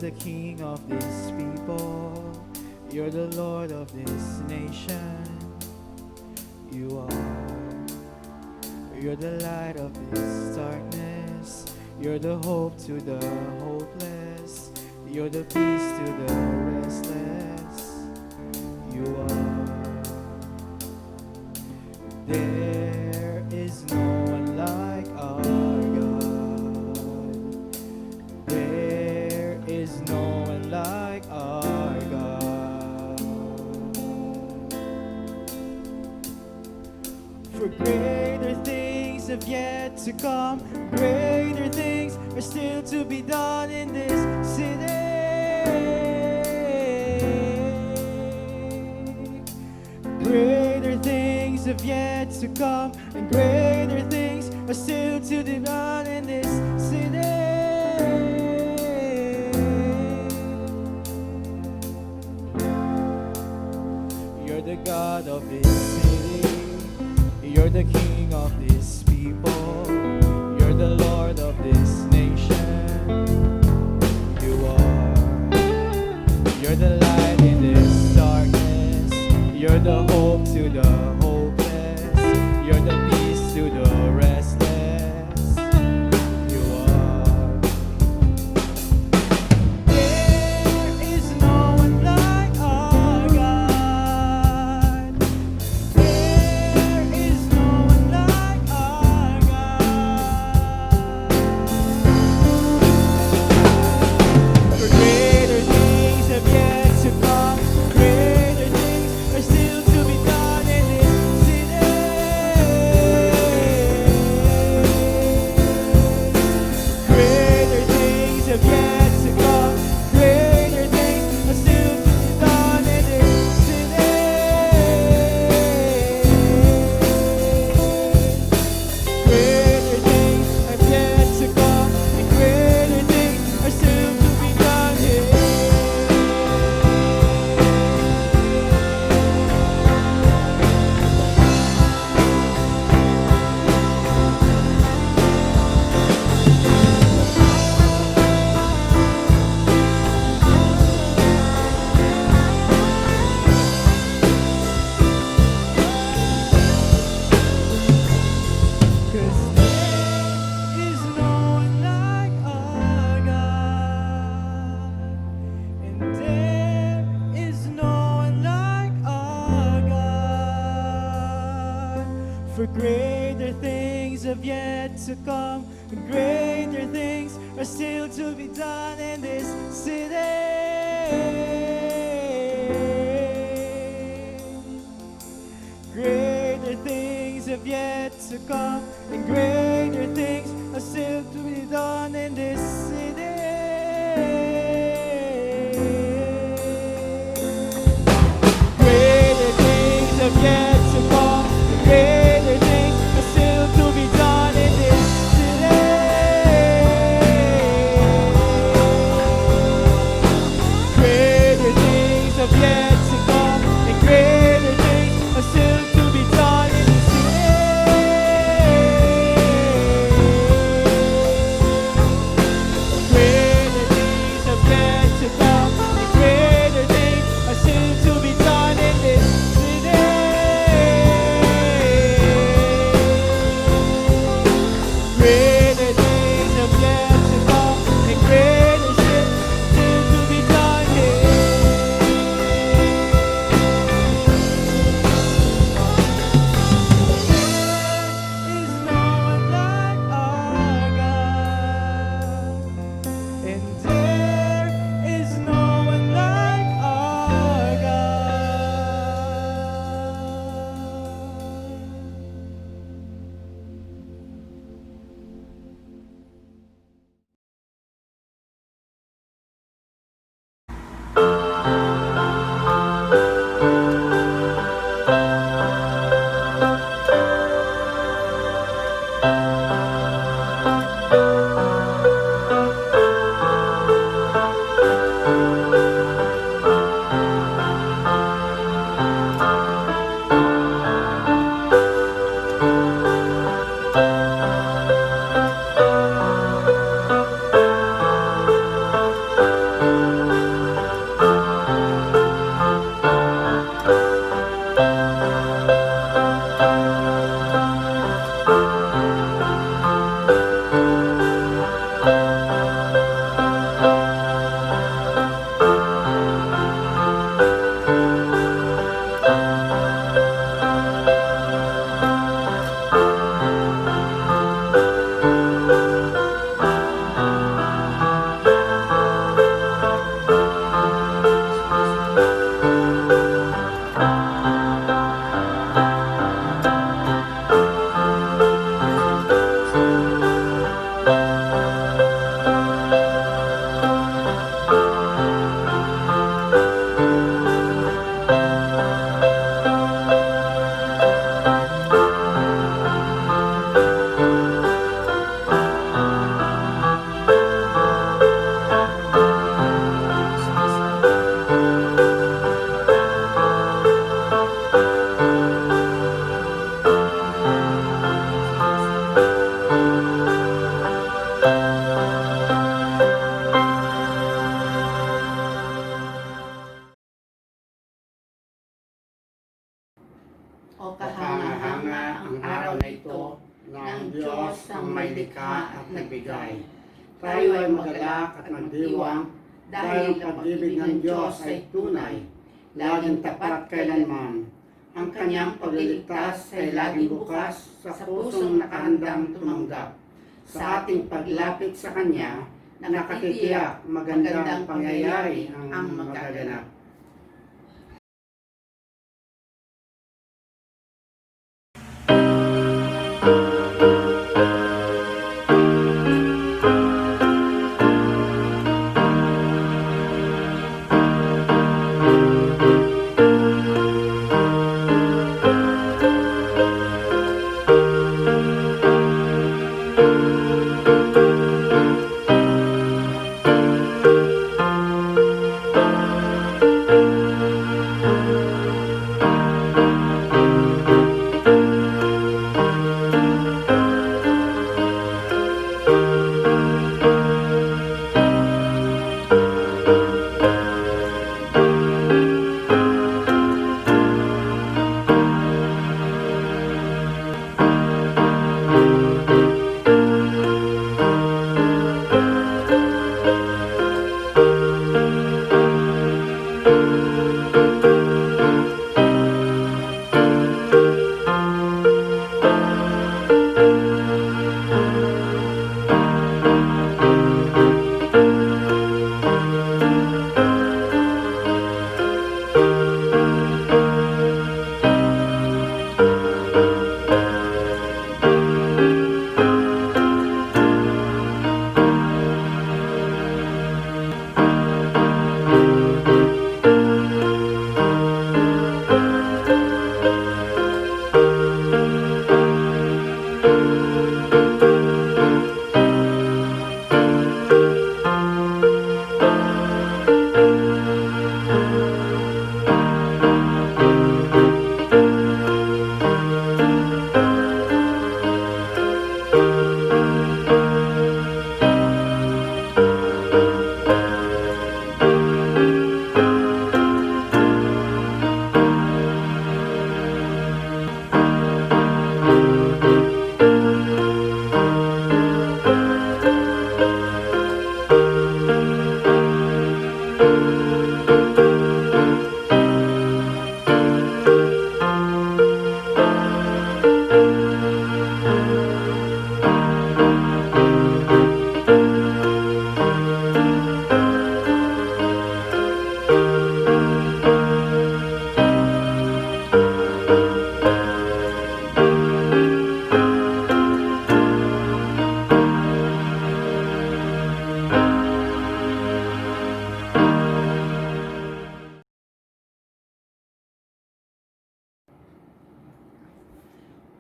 the King of this people. You're the Lord of this nation. You are. You're the light of this darkness. You're the hope to the hopeless. You're the peace to the restless. You are. There is no one like our God. There is no one like our God. For greater things have yet to come. Greater things are still to be done in this city. Greater things have yet to come, and greater things are still to be done in this city. You're the God of this city. You're the King of this people. You're the Lord of this nation. You are. You're the light in this darkness. You're the hope to the hopeless. You're the peace to the restless. You are. There is no one like our God. There is no one like our God. For greater things have yet to come. Greater things are still to be done in this city. Greater things have yet to come. Greater things are still to be done in this city. Greater things have yet to come, and greater things are still to be done here. Cause there is no one like our God, and there is no one like our God. For greater things have yet to come, and greater things are still to be done in this city. Greater things have yet to come, and greater things are still to be done in this city. Greater things have yet to come, and greater things are still to be done in this city. Greater things have yet to come, and greater things are still to be done in the city. o kahanga-hanga ang araw na ito na ang Diyos ang may likha at nagbigay. Tayo ay magalak at magdiwang dahil ang pag-ibig ng Diyos ay tunay, laging tapat kailanman. Ang kanyang pagliligtas ay laging bukas sa pusong nakahandang tumanggap. Sa ating paglapit sa Kanya, nakatitiyak magandang pangyayari ang magaganap.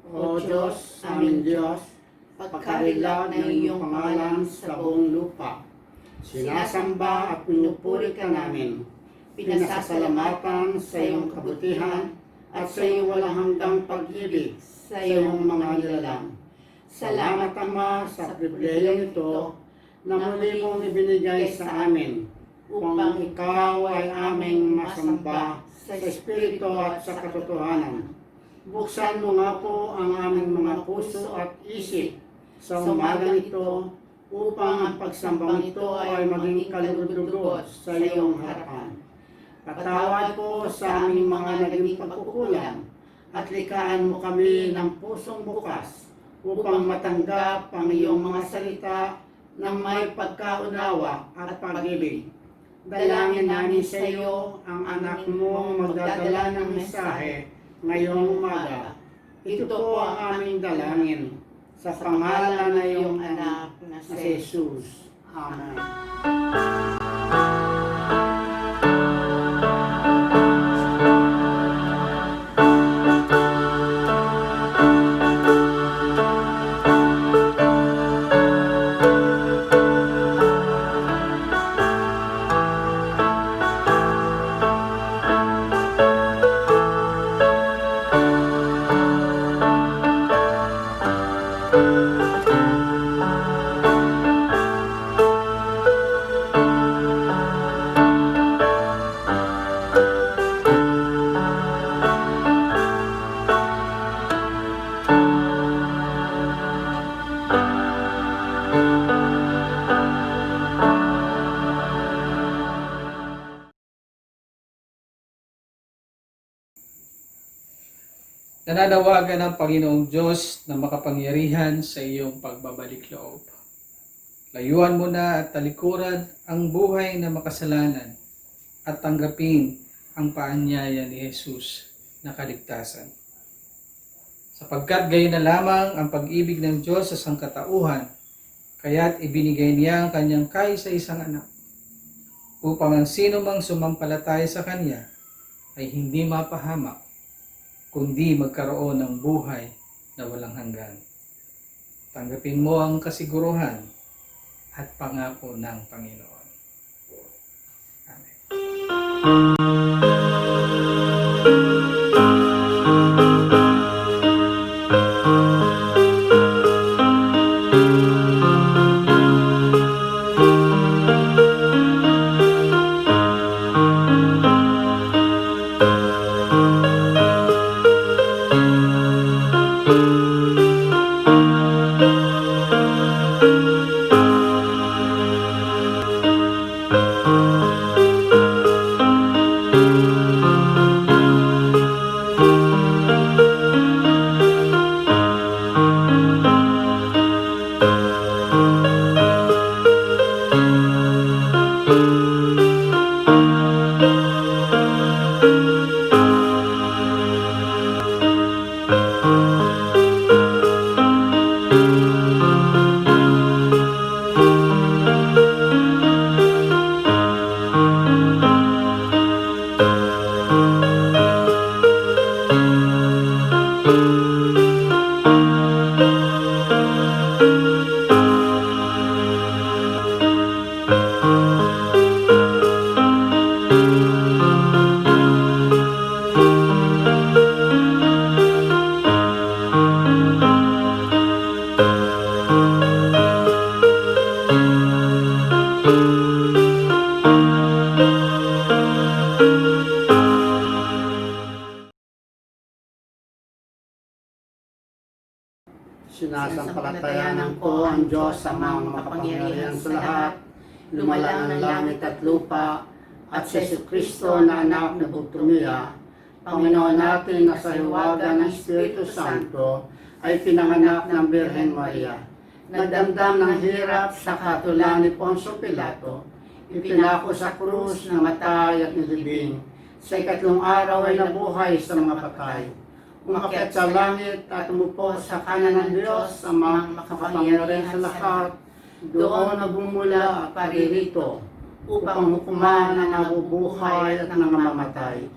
O Diyos, aming Diyos, pagkarilag ng iyong pangalan sa buong lupa, sinasamba at pinupuri ka namin, pinasasalamatan sa iyong kabutihan at sa iyong walang hanggang pag-ibig sa iyong mga nilalang. Salamat, Ama, sa pribilehyo ito na muli mong ibinigay sa amin upang ikaw ay aming masamba sa Espiritu at sa katotohanan. Buksan mo nga po ang aming mga puso at isip sa umagang ito upang ang pagsambang ito ay maging kalugod-lugod sa iyong harapan. Patawad po sa aming mga naging pagkukulang at likhaan mo kami ng pusong bukas upang matanggap ang iyong mga salita ng may pagkaunawa at pag-ibig. Dalangin namin sa iyo ang anak mong magdadala ng mensahe ngayong umaga. Ito po ang aming dalangin sa pangalan ng iyong anak na si Jesus. Amen. Nananawagan ang Panginoong Diyos na makapangyarihan sa iyong pagbabalik loob. Layuan mo na at talikuran ang buhay na makasalanan at tanggapin ang paanyaya ni Jesus na kaligtasan. Sapagkat gayon na lamang ang pag-ibig ng Diyos sa sangkatauhan, kaya't ibinigay niya ang kanyang kaisa-isang anak, upang ang sino mang sumampalataya sa Kanya ay hindi mapahamak, kundi magkaroon ng buhay na walang hanggan. Tanggapin mo ang kasiguruhan at pangako ng Panginoon. Amen. Sinasampalatayanan ko ang Diyos sa mga makapangyarihan sa lahat, lumalang ng langit at lupa, at si Jesucristo na anak na Bugtumiya, Panginoon natin na sa hiwaga ng Espiritu Santo ay pinanganak ng Birhen Maria. Nagdamdam ng hirap sa katulan ni Poncio Pilato, ipinako sa krus na matay at nilibing. Sa ikatlong araw ay nabuhay sa mga patay. Umakyat sa langit at umupo sa kanan ng Diyos sa mga makapangyarihan sa lahat. Doon na bumula at paririto upang hukuman ang nabubuhay at nangamamatay.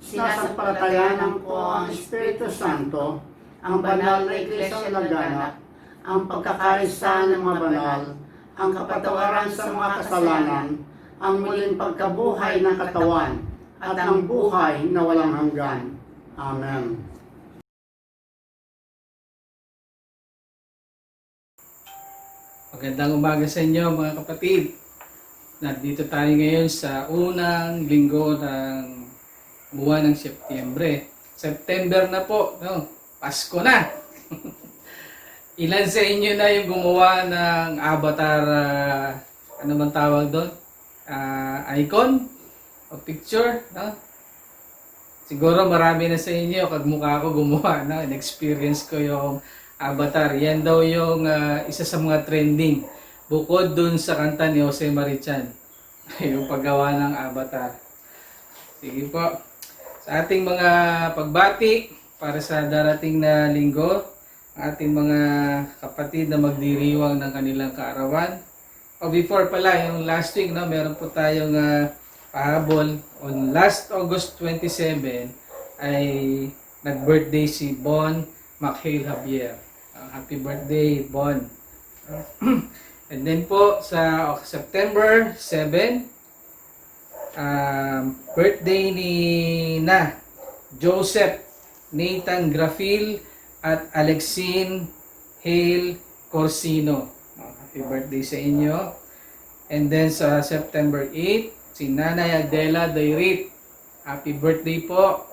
Sinasampalatayanan ko ang Espiritu Santo, ang banal na Iglesia laganap, ang pagkakaisa ng mga banal, ang kapatawaran sa mga kasalanan, ang muling pagkabuhay ng katawan, at ang buhay na walang hanggan. Amen. Magandang umaga sa inyo mga kapatid. Nandito tayo ngayon sa unang linggo ng buwan ng Setyembre. September na po, no? Pasko na. Ilan sa inyo na yung gumawa ng avatar, ano man tawag doon? Icon o picture, no? Siguro marami na sa inyo kagmukha ko gumawa, no? In-experience ko yung avatar. Yan daw yung isa sa mga trending. Bukod dun sa kanta ni Jose Marichan. Yung paggawa ng avatar. Sige po. Sa ating mga pagbati para sa darating na linggo, ating mga kapatid na magdiriwang ng kanilang kaarawan. O before pala, yung last week, no, meron po tayong pahabol. On last August 27 ay nag-birthday si Bon Makhil Javier. Happy birthday, Bon. And then po sa September 7, birthday ni Joseph Nathan Grafil at Alexine Hale Corsino. Happy birthday sa inyo. And then sa September 8, si Nanay Adela Dairit. Happy birthday po.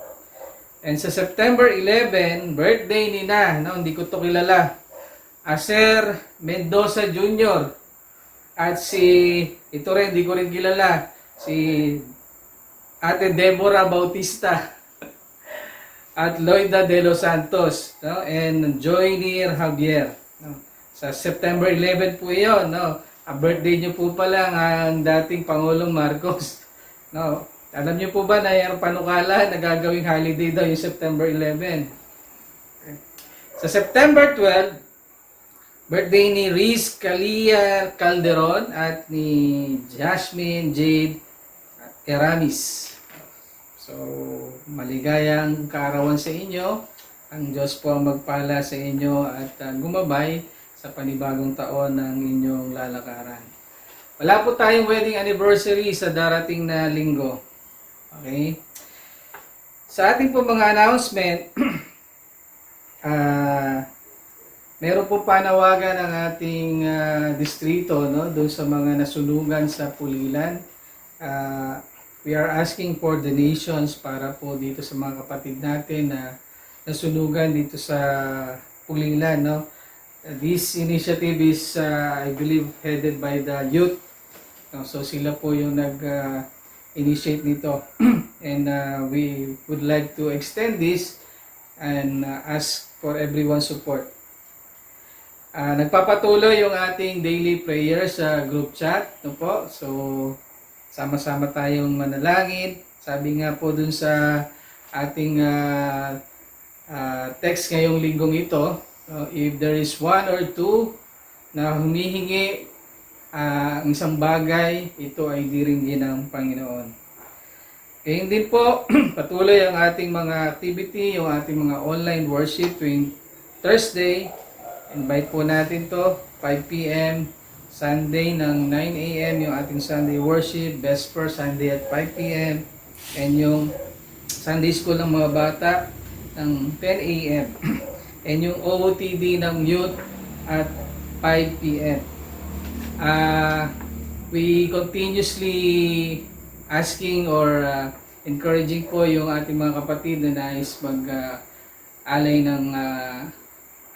And sa September 11, birthday ni hindi ko to kilala, Acer Mendoza Jr. At ito rin, hindi ko rin kilala, si Ate Deborah Bautista. at Loida de los Santos, no? And Joynir Javier, no? Sa September 11 po iyon, no? A birthday niyo po pala ang dating Pangulong Marcos. No? Alam niyo po ba na yung panukala na gagawing holiday daw yung September 11? Okay. Sa September 12, birthday ni Riz Calia Calderon at ni Jasmine Jade Eramis. So, maligayang kaarawan sa inyo. Ang Diyos po ang magpala sa inyo at gumabay sa panibagong taon ng inyong lalakaran. Wala po tayong wedding anniversary sa darating na linggo. Okay? Sa ating po mga announcement, meron po panawagan ng ating distrito, no, doon sa mga nasunugan sa Pulilan. We are asking for donations para po dito sa mga kapatid natin na nasunugan dito sa Pulilan, no. This initiative is, I believe, headed by the youth. No, so sila po yung nag-initiate nito. And we would like to extend this and ask for everyone's support. Nagpapatuloy yung ating daily prayer sa group chat. No po? So, sama-sama tayong manalangin. Sabi nga po dun sa ating text ngayong linggong ito, if there is one or two na humihingi ang isang bagay, ito ay diringgin ng Panginoon. Kaya din po, patuloy ang ating mga activity, yung ating mga online worship tuwing Thursday. Invite po natin to, 5 p.m. Sunday ng 9 a.m. yung ating Sunday worship, Vesper Sunday at 5 p.m. and yung Sunday school ng mga bata ng 10 a.m. and yung OOTD ng youth at 5 p.m. We continuously asking or encouraging po yung ating mga kapatid na nais mag-alay ng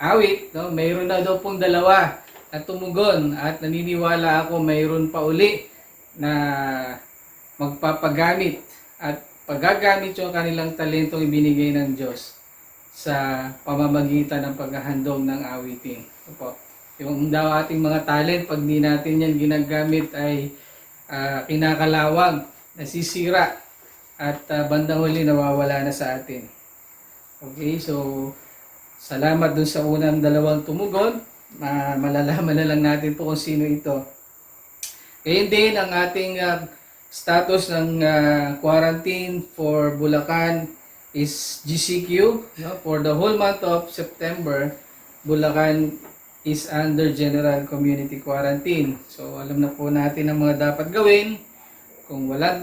awit. No? Mayroon na daw pong dalawa na tumugon at naniniwala ako mayroon pa uli na magpapagamit at paggagamit yung kanilang talentong ibinigay ng Diyos sa pamamagitan ng paghahandog ng awitin. Opo. Yung daw ating mga talent, pag di natin yan ginagamit ay kinakalawang, nasisira at bandang huli nawawala na sa atin. Okay, so salamat dun sa unang dalawang tumugon. Malalaman na lang natin po kung sino ito. Ngayon din ang ating status ng quarantine for Bulacan is GCQ. No? For the whole month of September, Bulacan is under General Community Quarantine. So alam na po natin ang mga dapat gawin. Kung wala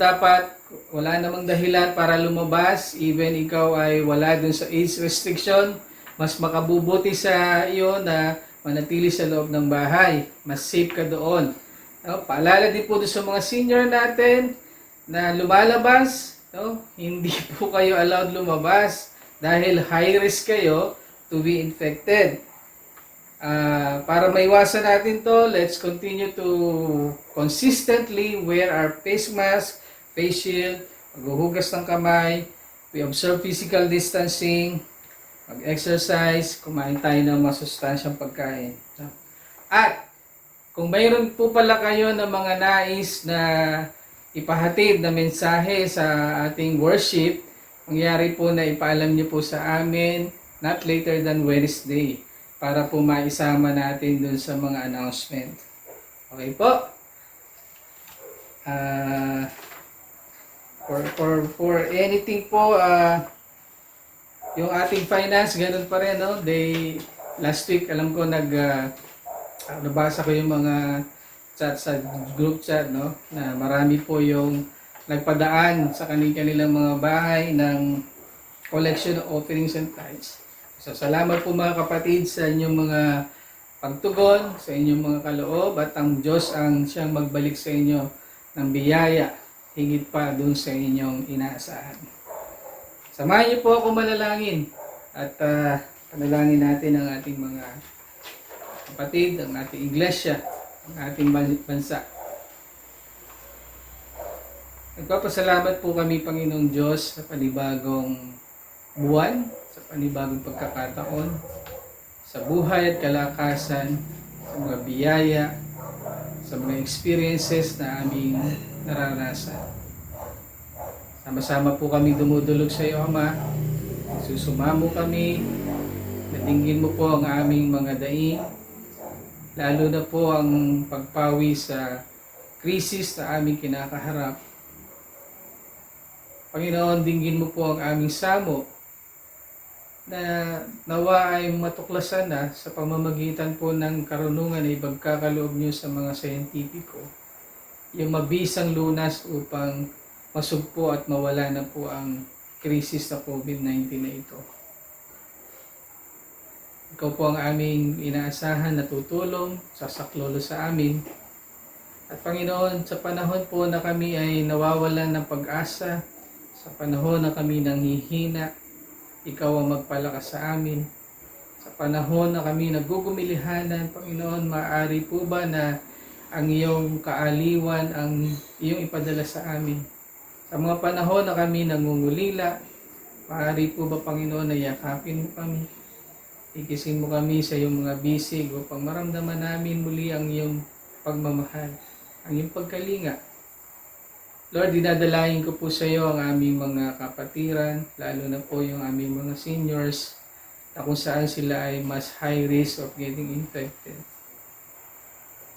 namang dahilan para lumabas, even ikaw ay wala dun sa age restriction, mas makabubuti sa iyo na manatili sa loob ng bahay. Mas safe ka doon. No? Paalala din po doon sa mga senior natin na lumalabas. No? Hindi po kayo allowed lumabas dahil high risk kayo to be infected. Para maiwasan natin to, let's continue to consistently wear our face mask, face shield, maghuhugas ng kamay, we observe physical distancing, mag-exercise, kumain tayo ng masustansyang pagkain. At kung mayroon po pala kayo ng mga nais na ipahatid na mensahe sa ating worship, mangyari po na ipaalam niyo po sa amin not later than Wednesday para po maisama natin dun sa mga announcement. Okay po? For anything po, yung ating finance, ganun pa rin, no? Last week, alam ko, nabasa ko yung mga chat sa group chat, no? Na marami po yung nagpadaan sa kanilang mga bahay ng collection of offerings and tithes. So, salamat po mga kapatid sa inyong mga pagtugon, sa inyong mga kaloob, at ang Diyos ang siyang magbalik sa inyo ng biyaya, higit pa dun sa inyong inaasahan. Samahan niyo po ako manalangin at panalangin natin ang ating mga kapatid, ang ating iglesia, ang ating bansa. Nagpapasalamat po kami, Panginoong Diyos, sa panibagong buwan, sa panibagong pagkakataon, sa buhay at kalakasan, sa mga biyaya, sa mga experiences na aming naranasan. Sama-sama po kami dumudulog sa iyo, Ama. Susumamo kami, natinggin mo po ang aming mga daing, lalo na po ang pagpawi sa krisis na aming kinakaharap. Panginoon, dinggin mo po ang aming samo na nawa ay matuklasan na sa pamamagitan po ng karunungan na ibagkakaloob niyo sa mga siyentipiko, yung mabisang lunas upang masugpo at mawala na po ang krisis na COVID-19 na ito. Ikaw po ang aming inaasahan na tutulong, sasaklolo sa amin. At Panginoon, sa panahon po na kami ay nawawalan ng pag-asa, sa panahon na kami nanghihina, Ikaw ang magpalakas sa amin. Sa panahon na kami nagugumilihanan, Panginoon, maaari po ba na ang iyong kaaliwan ang iyong ipadala sa amin? Sa mga panahon na kami nangungulila, maaari po ba, Panginoon, na yakapin mo kami? Ikisin mo kami sa iyong mga bisig upang maramdaman namin muli ang iyong pagmamahal, ang iyong pagkalinga. Lord, dinadalain ko po sa iyo ang aming mga kapatiran, lalo na po yung aming mga seniors, na kung saan sila ay mas high risk of getting infected.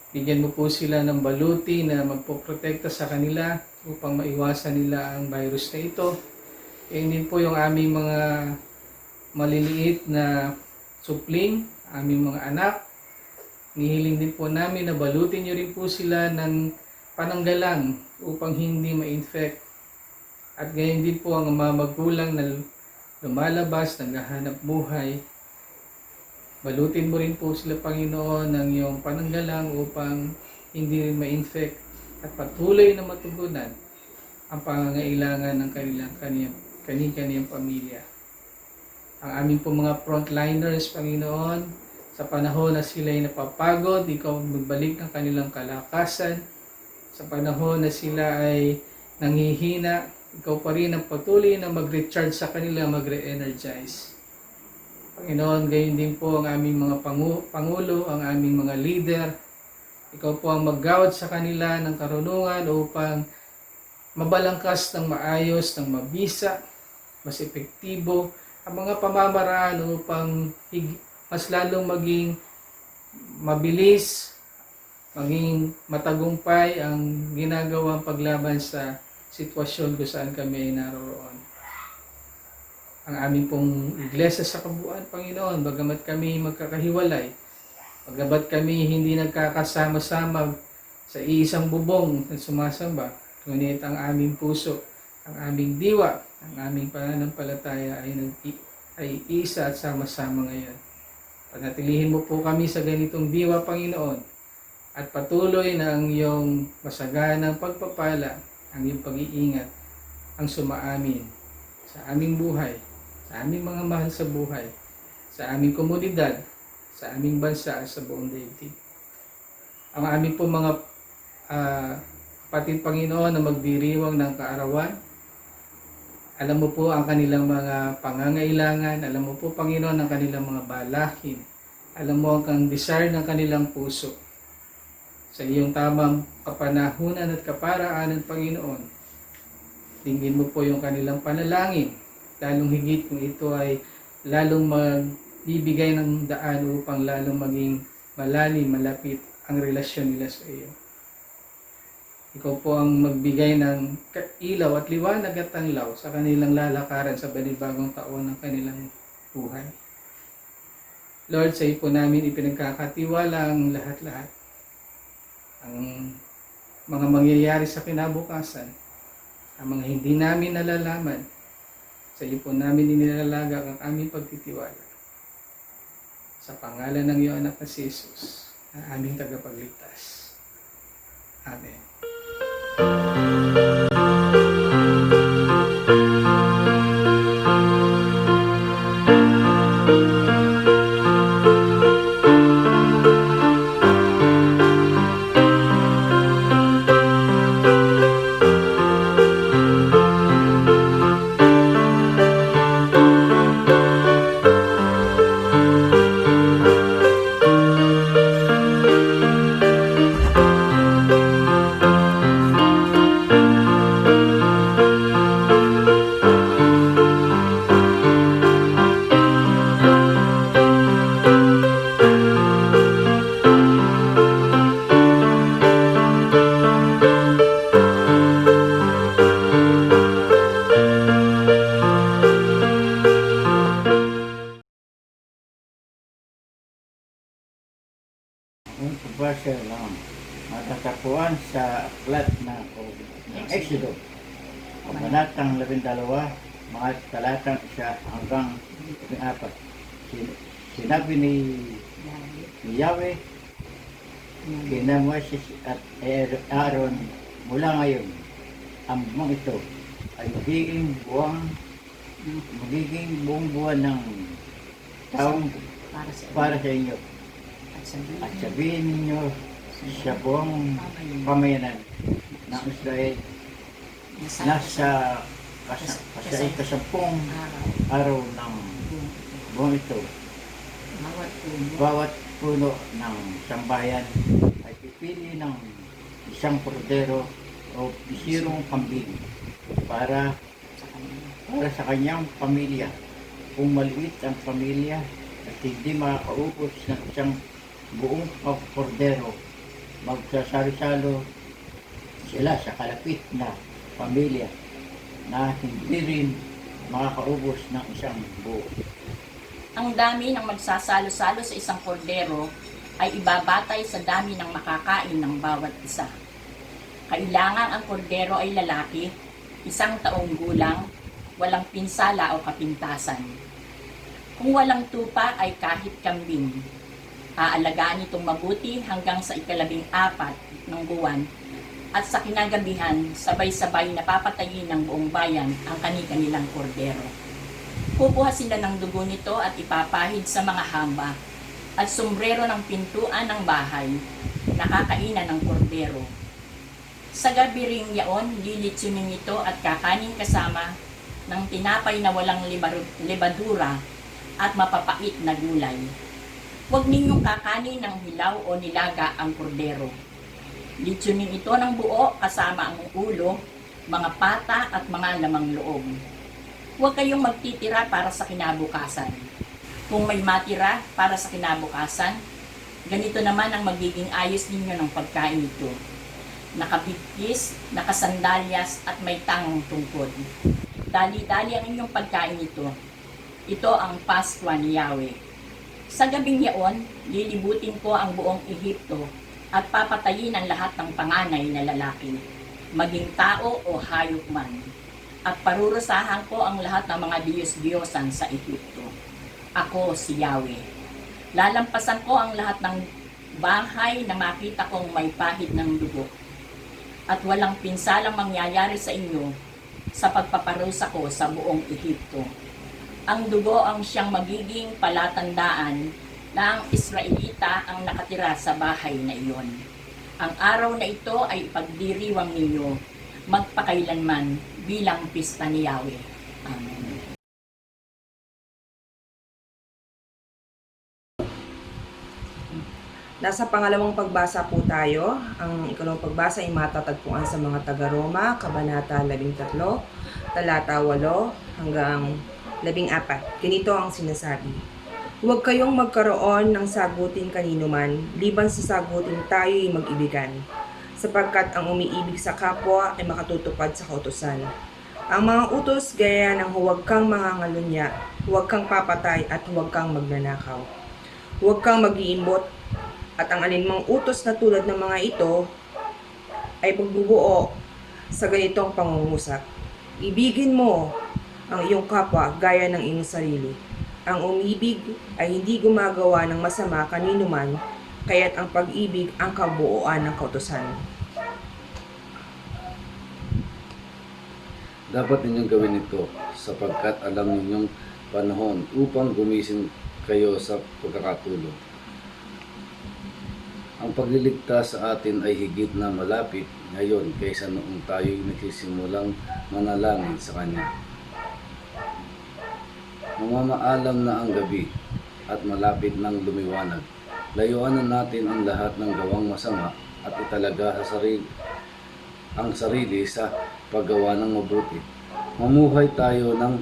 Bigyan mo po sila ng baluti na magpoprotekta sa kanila upang maiwasan nila ang virus na ito. Yan din po yung aming mga maliliit na supling, aming mga anak. Nihiling din po namin na balutin nyo rin po sila ng pananggalang upang hindi ma-infect. At gayon din po ang mga magulang na lumalabas, naghahanap buhay. Balutin mo rin po sila, Panginoon, ng iyong pananggalang upang hindi rin ma-infect at patuloy na matugunan ang pangangailangan ng kanilang pamilya. Ang aming po mga frontliners, Panginoon, sa panahon na sila ay napapagod, ikaw magbalik ng kanilang kalakasan. Sa panahon na sila ay nanghihina, ikaw pa rin ang patuloy na mag-recharge sa kanila, mag-re-energize. Panginoon, gayon din po ang aming mga pangulo, ang aming mga leader. Ikaw po ang maggawad sa kanila ng karunungan upang mabalangkas ng maayos, ng mabisa, mas epektibo, ang mga pamamaraan upang mas lalong maging mabilis, maging matagumpay ang ginagawang paglaban sa sitwasyon kung saan kami ay naroroon. Ang aming pong iglesia sa kabuuan, Panginoon, bagamat kami magkakahiwalay, bagamat kami hindi nagkakasama-sama sa iisang bubong na sumasamba, ngunit ang aming puso, ang aming diwa, ang aming pananampalataya ay isa at sama-sama ngayon. Panatilihin mo po kami sa ganitong diwa, Panginoon, at patuloy na ang iyong masaganang pagpapala, ang iyong pag-iingat, ang sumaamin sa aming buhay, sa aming mga mahal sa buhay, sa aming komunidad, sa aming bansa at sa buong daigdig. Ang aming po mga kapatid, Panginoon, na magdiriwang ng kaarawan, alam mo po ang kanilang mga pangangailangan, alam mo po, Panginoon, ang kanilang mga balahin, alam mo ang desire ng kanilang puso. Sa iyong tamang kapanahunan at kaparaanan, Panginoon, tingin mo po yung kanilang panalangin, lalong higit kung ito ay lalong magbibigay ng daan upang lalong maging malalim, malapit ang relasyon nila sa iyo. Ikaw po ang magbigay ng ilaw at liwanag at tanlaw sa kanilang lalakaran sa banibagong taon ng kanilang buhay. Lord, sa iyo po namin ipinagkakatiwala ang lahat-lahat. Ang mga mangyayari sa kinabukasan, ang mga hindi namin nalalaman, sa iyo po namin inilalagak ang aming pagtitiwala. Sa pangalan ng iyong anak na si Jesus, ang aming tagapagligtas. Amen. pagbasa ng matatagpuan sa aklat ng Exodo, Kabanatang 12, mga talatang 1 hanggang 4. Sinabi ni Yahweh kina Moses at Aaron, mula ngayon, ang buwang ito ay magiging buong buwan ng taong para sa inyo. At sabihin ninyo sa buong pamayanan ng Israel, nasa kasampung araw ng buwan ito, bawat puno ng sambayan ay pipili ng isang kordero o bisirong kambing para sa kanyang pamilya. Kung maliit ang pamilya at hindi makakaubos ng isang buong kordero, magsasalo-salo sila sa kalapit na pamilya na hindi rin makakaubos ng isang buo. Ang dami ng magsasalo-salo sa isang kordero ay ibabatay sa dami ng makakain ng bawat isa. Kailangan ang kordero ay lalaki, 1 taong gulang, walang pinsala o kapintasan. Kung walang tupa ay kahit kambing. Aalagaan itong mabuti hanggang sa 14 ng buwan at sa kinagabihan, sabay-sabay na papatayin ng buong bayan ang kani-kanilang kordero. Kukuha sila ng dugo nito at ipapahid sa mga hamba at sombrero ng pintuan ng bahay, nakakainan ng kordero. Sa gabi ring yaon, lilitsunin ito at kakanin kasama ng tinapay na walang lebadura at mapapait na gulay. Huwag ninyong kakanin ng hilaw o nilaga ang kordero. Litsunin ito ng buo kasama ang ulo, mga pata at mga lamang loob. Huwag kayong magtitira para sa kinabukasan. Kung may matira para sa kinabukasan, ganito naman ang magiging ayos ninyo ng pagkain ito. Nakabigkis, nakasandalyas at may tangong tungkod. Dali-dali ang inyong pagkain ito. Ito ang Paskwa ni Yahweh. Sa gabing yaon, lilibutin ko ang buong Ehipto at papatayin ang lahat ng panganay na lalaki, maging tao o hayop man. At parurusahan ko ang lahat ng mga diyos-diyosan sa Ehipto. Ako si Yahweh. Lalampasan ko ang lahat ng bahay na makita kong may pahid ng dugo. At walang pinsalang mangyayari sa inyo sa pagpaparusa ko sa buong Ehipto. Ang dugo ang siyang magiging palatandaan na ang Israelita ang nakatira sa bahay na iyon. Ang araw na ito ay ipagdiriwang ninyo magpakailanman bilang pista ni Yahweh. Amen. Nasa pangalawang pagbasa po tayo. Ang ikalawang pagbasa ay matatagpuan sa mga taga-Roma, Kabanata 13, talata 8 hanggang 14. Ganito ang sinasabi. Huwag kayong magkaroon ng sagutin kanino man, liban sa sagutin tayo'y mag-ibigan, sapagkat ang umiibig sa kapwa ay makatutupad sa kautusan. Ang mga utos gaya ng huwag kang mangangalunya, huwag kang papatay at huwag kang magnanakaw. Huwag kang mag-iimbot, at ang alinmang utos na tulad ng mga ito ay pagbubuo sa ganitong pangungusap. Ibigin mo ang iyong kapwa gaya ng iyong sarili. Ang umibig ay hindi gumagawa ng masama kanino man, kaya't ang pag-ibig ang kabuuan ng kautusan. Dapat ninyong gawin ito sapagkat alam ninyong panahon upang gumising kayo sa pagkakatulog. Ang pagliligtas sa atin ay higit na malapit ngayon kaysa noong tayo'y nagsisimulang manalangin sa Kanya. Mamamaalam na ang gabi at malapit ng lumiwanag. Layuan na natin ang lahat ng gawang masama at italaga sa ang sarili sa paggawa ng mabuti. Mamuhay tayo ng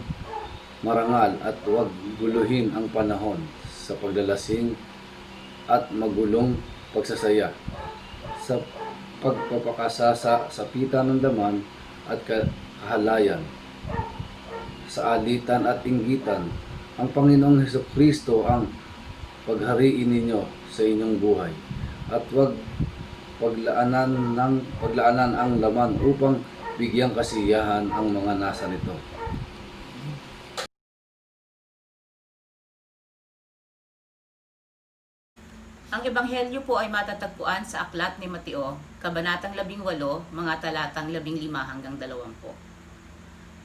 marangal at huwag guluhin ang panahon sa paglalasing at magulong pagsasaya, sa pagpapakasasa sa pita ng daman at kahalayan, sa alitan at inggitan. Ang Panginoong Hesukristo ang paghariin ninyo sa inyong buhay. at huwag paglaanan ang laman upang bigyang kasiyahan ang mga nasa nito. Ang Ebanghelyo po ay matatagpuan sa Aklat ni Mateo, Kabanatang 18, mga talatang 15 hanggang 20.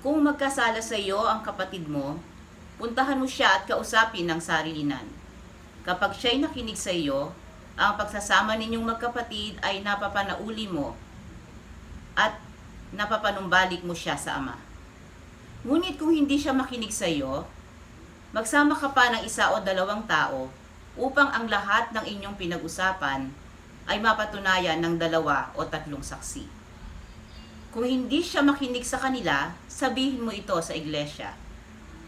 Kung magkasala sa iyo ang kapatid mo, puntahan mo siya at kausapin ng sarilinan. Kapag siya'y nakinig sa iyo, ang pagsasama ninyong magkapatid ay napapanauli mo at napapanumbalik mo siya sa Ama. Ngunit kung hindi siya makinig sa iyo, magsama ka pa ng 1 o 2 tao upang ang lahat ng inyong pinag-usapan ay mapatunayan ng 2 o 3 saksi. Kung hindi siya makinig sa kanila, sabihin mo ito sa iglesia.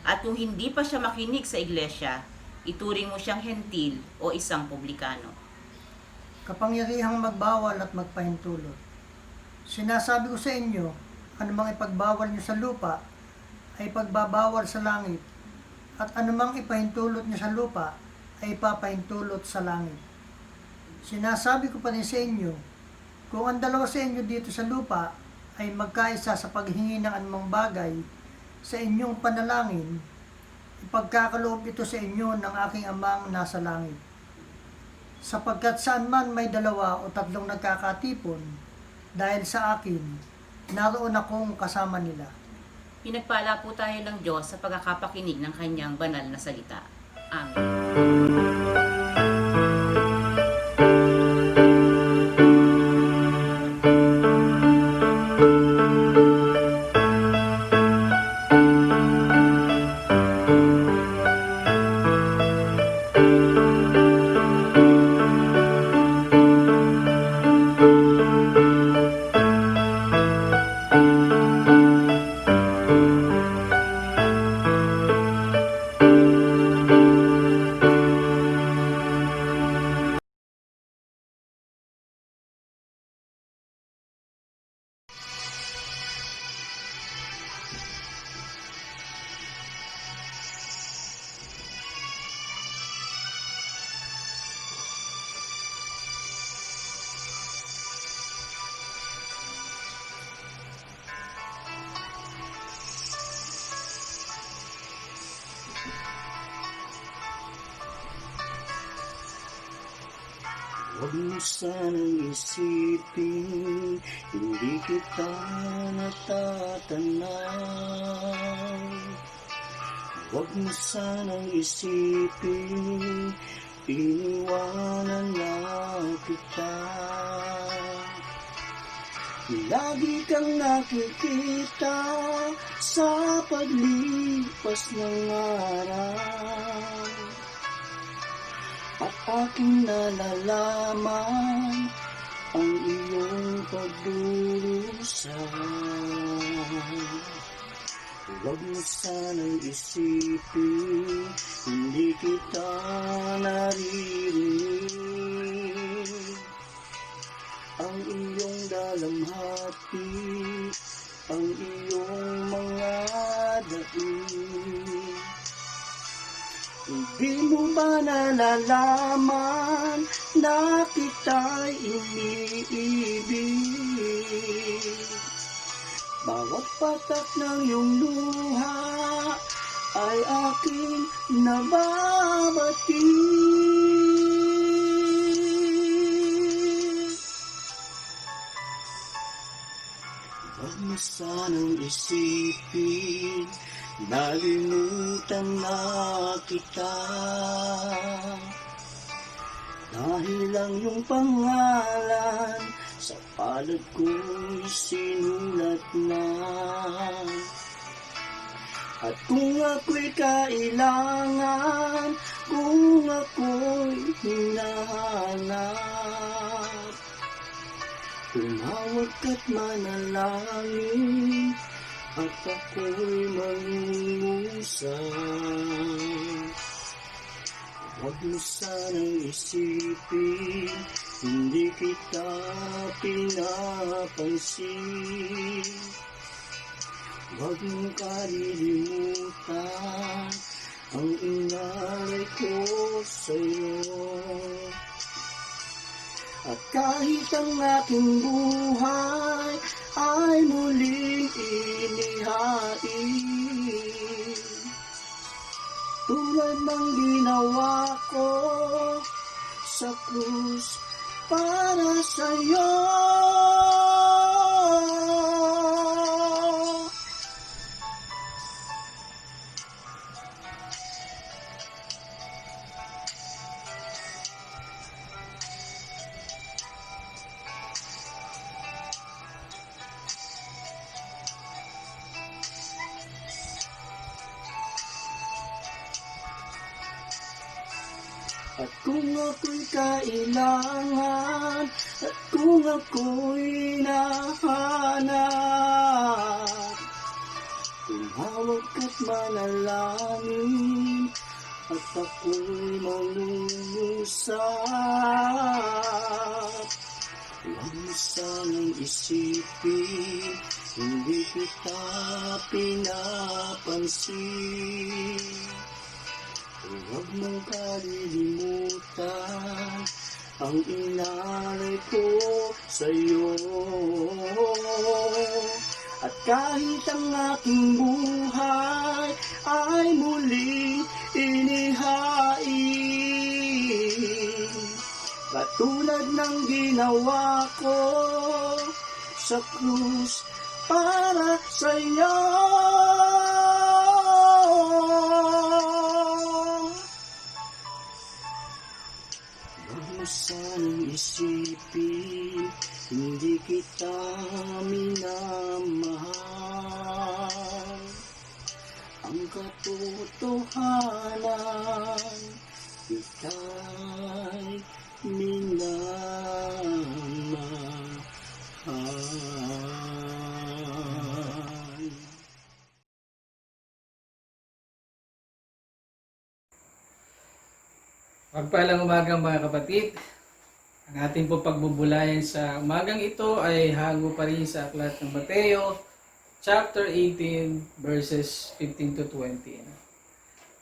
At kung hindi pa siya makinig sa iglesia, ituring mo siyang hentil o isang publikano. Kapangyarihang magbawal at magpahintulot. Sinasabi ko sa inyo, anumang ipagbawal niyo sa lupa, ay pagbabawal sa langit, at anumang ipahintulot niyo sa lupa, ay ipapahintulot sa langit. Sinasabi ko pa rin sa inyo, kung ang 2 sa inyo dito sa lupa, ay magkaisa sa paghingi ng anumang bagay sa inyong panalangin, ipagkakaloob ito sa inyo ng aking Amang nasa langit. Sapagkat saan man may 2 o 3 nagkakatipon, dahil sa akin, naroon akong kasama nila. Pinagpala po tayo ng Diyos sa pagkakapakinig ng kanyang banal na salita. Amen. Huwag mo sanang isipin, hindi kita natatanaw. Huwag mo sanang isipin, iniwanan na kita. Lagi kang nakikita sa paglipas ng araw. At aking nalalaman ang iyong pagdurusa. Huwag mo sanang isipin, hindi kita naririnig. Ang iyong dalamhati, ang iyong mga daig. Hindi mo ba nalalaman na kita'y iniibig? Bawat patak ng iyong luha ay aking nababati. Huwag mo sanang isipin, nalimutan na kita. Dahil ang iyong pangalan sa palad ko'y sinulat na. At kung ako'y kailangan, kung ako'y hinahanap, tumawag ka't manalangin, at ako'y mangungusap. Huwag mo sanang isipin, hindi kita pinapansin. Huwag mong kalilimutan ang inalay ko sa'yo. At kahit ang aking buhay ay muling inihain, tulad ng ginawa ko sa krus para sa'yo. At kung ako'y kailangan, at kung ako'y nahanap, tumawag ka't manalangin, at ako'y malungusap. Huwag mo sanang isipin, hindi kita pinapansin. Huwag mong kalilimutan ang inalay ko sa'yo. At kahit ang aking buhay ay muling inihain, katulad ng ginawa ko sa krus para sa'yo. Sanang isipin, hindi kita minamahal. Ang katotohanan, ika'y minamahal. Pagpalang umagang mga kapatid, ang ating po pagbubulayan sa umagang ito ay hango pa rin sa aklat ng Mateo, chapter 18, verses 15 to 20.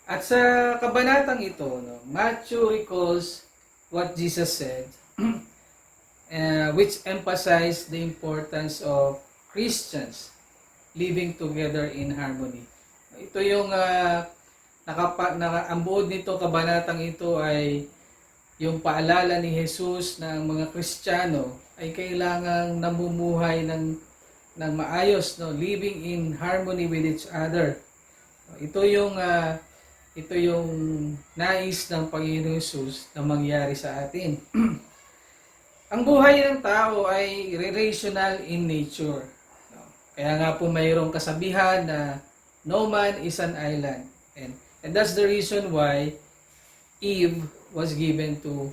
At sa kabanatang ito, Matthew recalls what Jesus said, which emphasized the importance of Christians living together in harmony. Ito yung ang buod nito, kabanatang ito ay yung paalala ni Jesus na ang mga Kristiyano ay kailangang namumuhay ng maayos, living in harmony with each other. Ito yung nais ng Panginoon Jesus na mangyari sa atin. Ang buhay ng tao ay relational in nature. Kaya nga po mayroong kasabihan na no man is an island. And that's the reason why Eve was given to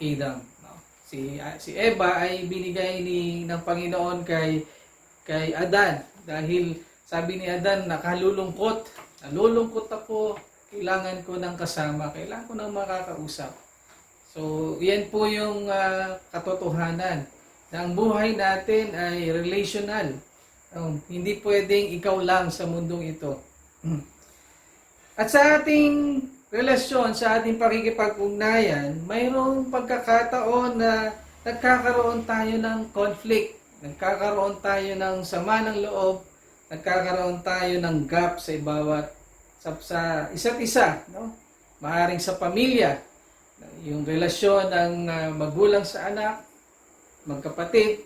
Adam. Si Eva ay binigay ng Panginoon kay Adan dahil sabi ni Adan, nalulungkot ako, kailangan ko ng kasama, kailangan ko ng makakausap. So, yan po yung katotohanan na ang buhay natin ay relational. Hindi pwedeng ikaw lang sa mundong ito. At sa ating relasyon, sa ating pakikipag-ugnayan, mayroong pagkakataon na nagkakaroon tayo ng conflict, nagkakaroon tayo ng sama ng loob, nagkakaroon tayo ng gap sa isa't isa, Maaring sa pamilya, yung relasyon ng magulang sa anak, magkapatid,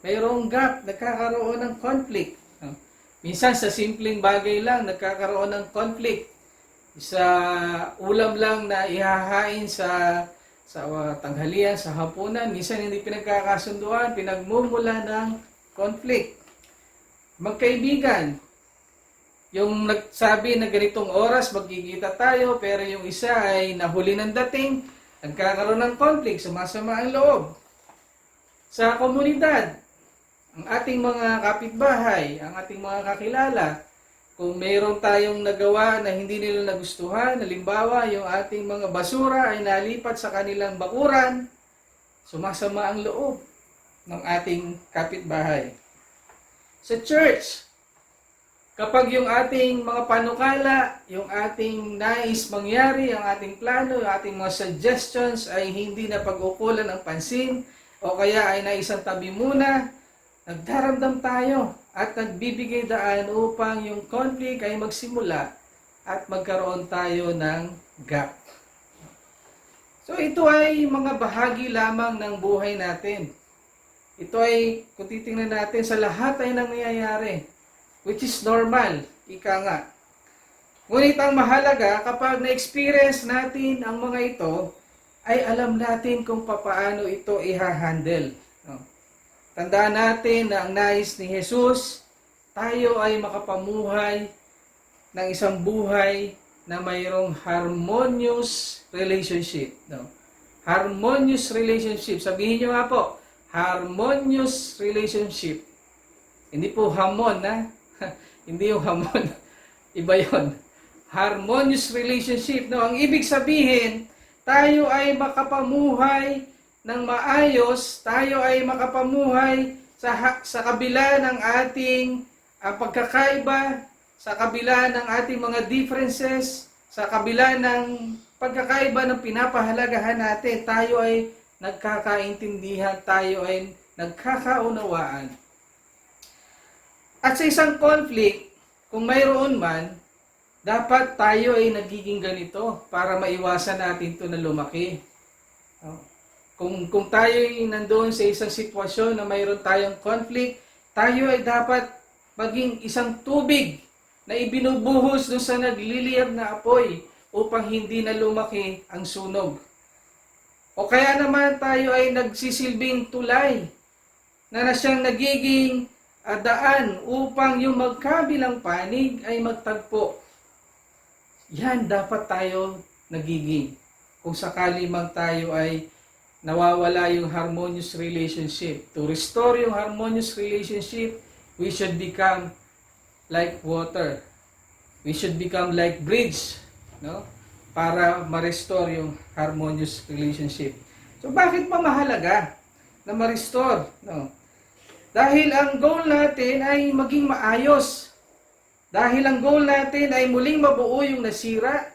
mayroong gap, nagkakaroon ng conflict. Minsan sa simpleng bagay lang, nagkakaroon ng conflict. Sa ulam lang na ihahain sa tanghalian, sa hapunan, minsan hindi pinagkakasunduan, pinagmumula ng conflict. Magkaibigan, yung nagsabi na ganitong oras magkikita tayo, pero yung isa ay nahuli ng dating, nagkakaroon ng conflict, sumasama ang loob. Sa komunidad, ang ating mga kapitbahay, ang ating mga kakilala, kung mayroon tayong nagawa na hindi nila nagustuhan, halimbawa yung ating mga basura ay nalipat sa kanilang bakuran, sumasama ang loob ng ating kapitbahay. Sa church, Kapag yung ating mga panukala, yung ating nais mangyari, ang ating plano, yung ating mga suggestions ay hindi na pag-ukulan ng pansin o kaya ay naisang tabi muna, nagdaramdam tayo at nagbibigay daan upang yung conflict ay magsimula at magkaroon tayo ng gap. So ito ay mga bahagi lamang ng buhay natin. Ito ay, kung titingnan natin, sa lahat ay nangyayari, which is normal, ika nga. Ngunit ang mahalaga, kapag na-experience natin ang mga ito, ay alam natin kung paano ito i-handle. No? Tandaan natin na ang nais ni Jesus, tayo ay makapamuhay ng isang buhay na mayroong harmonious relationship. No? Harmonious relationship. Sabihin nyo nga po, harmonious relationship. Hindi po hamon, ha? Hindi yung hamon. Iba yon. Harmonious relationship. No? Ang ibig sabihin, tayo ay makapamuhay ng maayos, tayo ay makapamuhay sa kabila ng ating pagkakaiba, sa kabila ng ating mga differences, sa kabila ng pagkakaiba ng pinapahalagahan natin, tayo ay nagkakaintindihan, tayo ay nagkakaunawaan. At sa isang conflict, kung mayroon man, dapat tayo ay nagiging ganito para maiwasan natin ito na lumaki. Kung tayo ay nandoon sa isang sitwasyon na mayroon tayong conflict, tayo ay dapat maging isang tubig na ibinubuhos doon sa nagliliyab na apoy upang hindi na lumaki ang sunog. O kaya naman tayo ay nagsisilbing tulay na siyang nagiging daan upang yung magkabilang panig ay magtagpo. Yan dapat tayo nagiging. Kung sakali mang tayo ay nawawala yung harmonious relationship. To restore yung harmonious relationship, we should become like water. We should become like bridge, no? Para ma-restore yung harmonious relationship. So bakit pa mahalaga na ma-restore, no? Dahil ang goal natin ay maging maayos. Dahil ang goal natin ay muling mabuo yung nasira,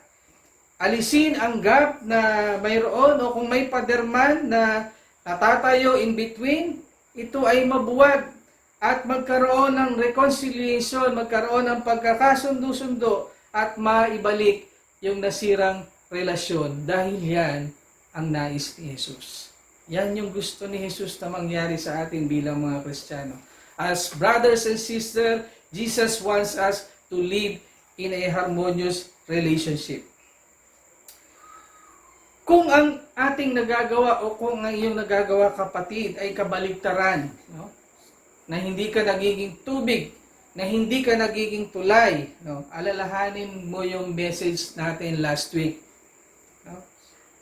alisin ang gap na mayroon o kung may pader man na natatayo in between, ito ay mabuwag at magkaroon ng reconciliation, magkaroon ng pagkakasundo-sundo at maibalik yung nasirang relasyon dahil yan ang nais ni Jesus. Yan yung gusto ni Jesus na mangyari sa atin bilang mga Kristiyano. As brothers and sisters, Jesus wants us to live in a harmonious relationship. Kung ang ating nagagawa o kung ang iyong nagagawa kapatid ay kabaligtaran, no? Na hindi ka nagiging tubig, na hindi ka nagiging tulay, no? Alalahanin mo yung message natin last week, no?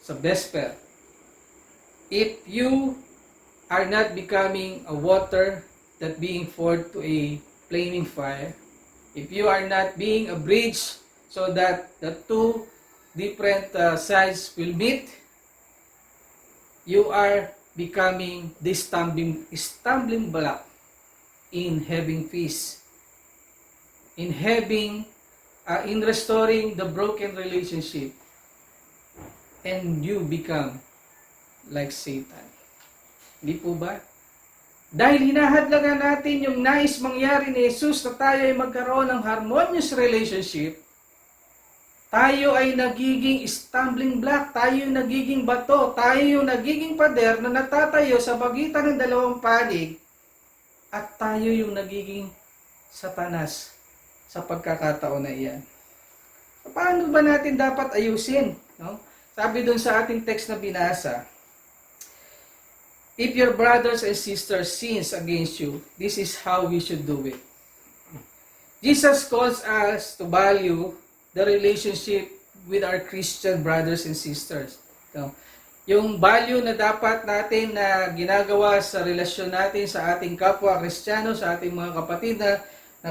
Sa Vesper. If you are not becoming a water that being poured to a flaming fire, if you are not being a bridge so that the two different sides will meet, you are becoming the stumbling block in having peace, in restoring the broken relationship, and you become like Satan. Hindi po ba? Dahil hinahadlangan natin yung nais mangyari ni Jesus na tayo ay magkaroon ng harmonious relationship, tayo ay nagiging stumbling block, tayo yung nagiging bato, tayo yung nagiging pader na natatayo sa pagitan ng dalawang panig, at tayo yung nagiging satanas sa pagkakataon na iyan. Paano ba natin dapat ayusin? No? Sabi dun sa ating text na binasa, if your brothers and sisters sins against you, this is how we should do it. Jesus calls us to value the relationship with our Christian brothers and sisters. No? Yung value na dapat natin na ginagawa sa relasyon natin sa ating kapwa Kristiyano, sa ating mga kapatid na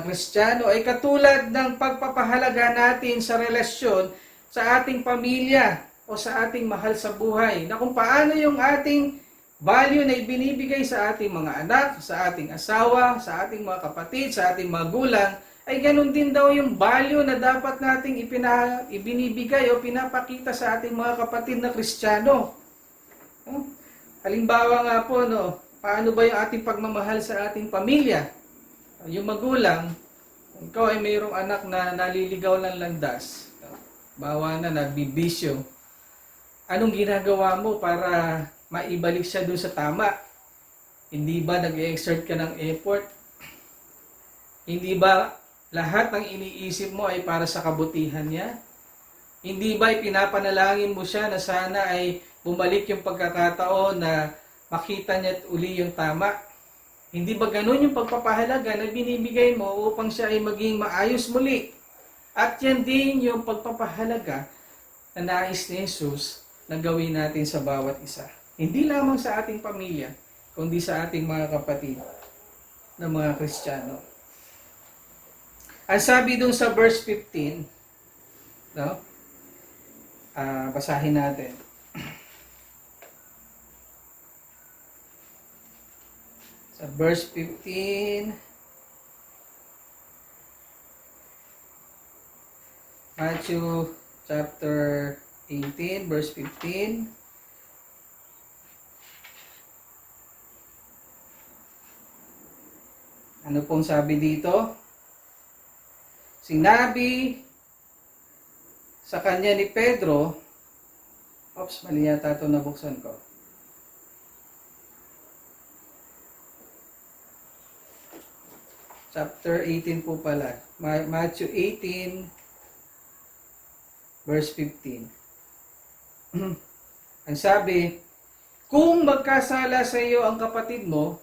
Kristiyano, ay katulad ng pagpapahalaga natin sa relasyon sa ating pamilya o sa ating mahal sa buhay. Na kung paano yung ating value na ibinibigay sa ating mga anak, sa ating asawa, sa ating mga kapatid, sa ating mga gulang, ay ganun din daw yung value na dapat nating ibinibigay o pinapakita sa ating mga kapatid na Kristiyano. Halimbawa nga po, paano ba yung ating pagmamahal sa ating pamilya? Yung magulang, ikaw ay mayroong anak na naliligaw ng landas, bawa na nagbibisyo, anong ginagawa mo para maibalik siya doon sa tama? Hindi ba nag-exert ka ng effort? Hindi ba lahat ng iniisip mo ay para sa kabutihan niya? Hindi ba ipinapanalangin mo siya na sana ay bumalik yung pagkakataon na makita niya uli yung tama? Hindi ba ganun yung pagpapahalaga na binibigay mo upang siya ay maging maayos muli? At yan din yung pagpapahalaga na nais ni Jesus na gawin natin sa bawat isa. Hindi lamang sa ating pamilya, kundi sa ating mga kapatid na mga Kristiyano. Ang sabi dun sa verse 15, basahin natin. Sa verse 15, Matthew chapter 18, verse 15. Ano pong sabi dito? Sinabi sa kanya ni Pedro, mali yata ito nabuksan ko. Chapter 18 po pala. Matthew 18, verse 15. Ang sabi, kung magkasala sa iyo ang kapatid mo,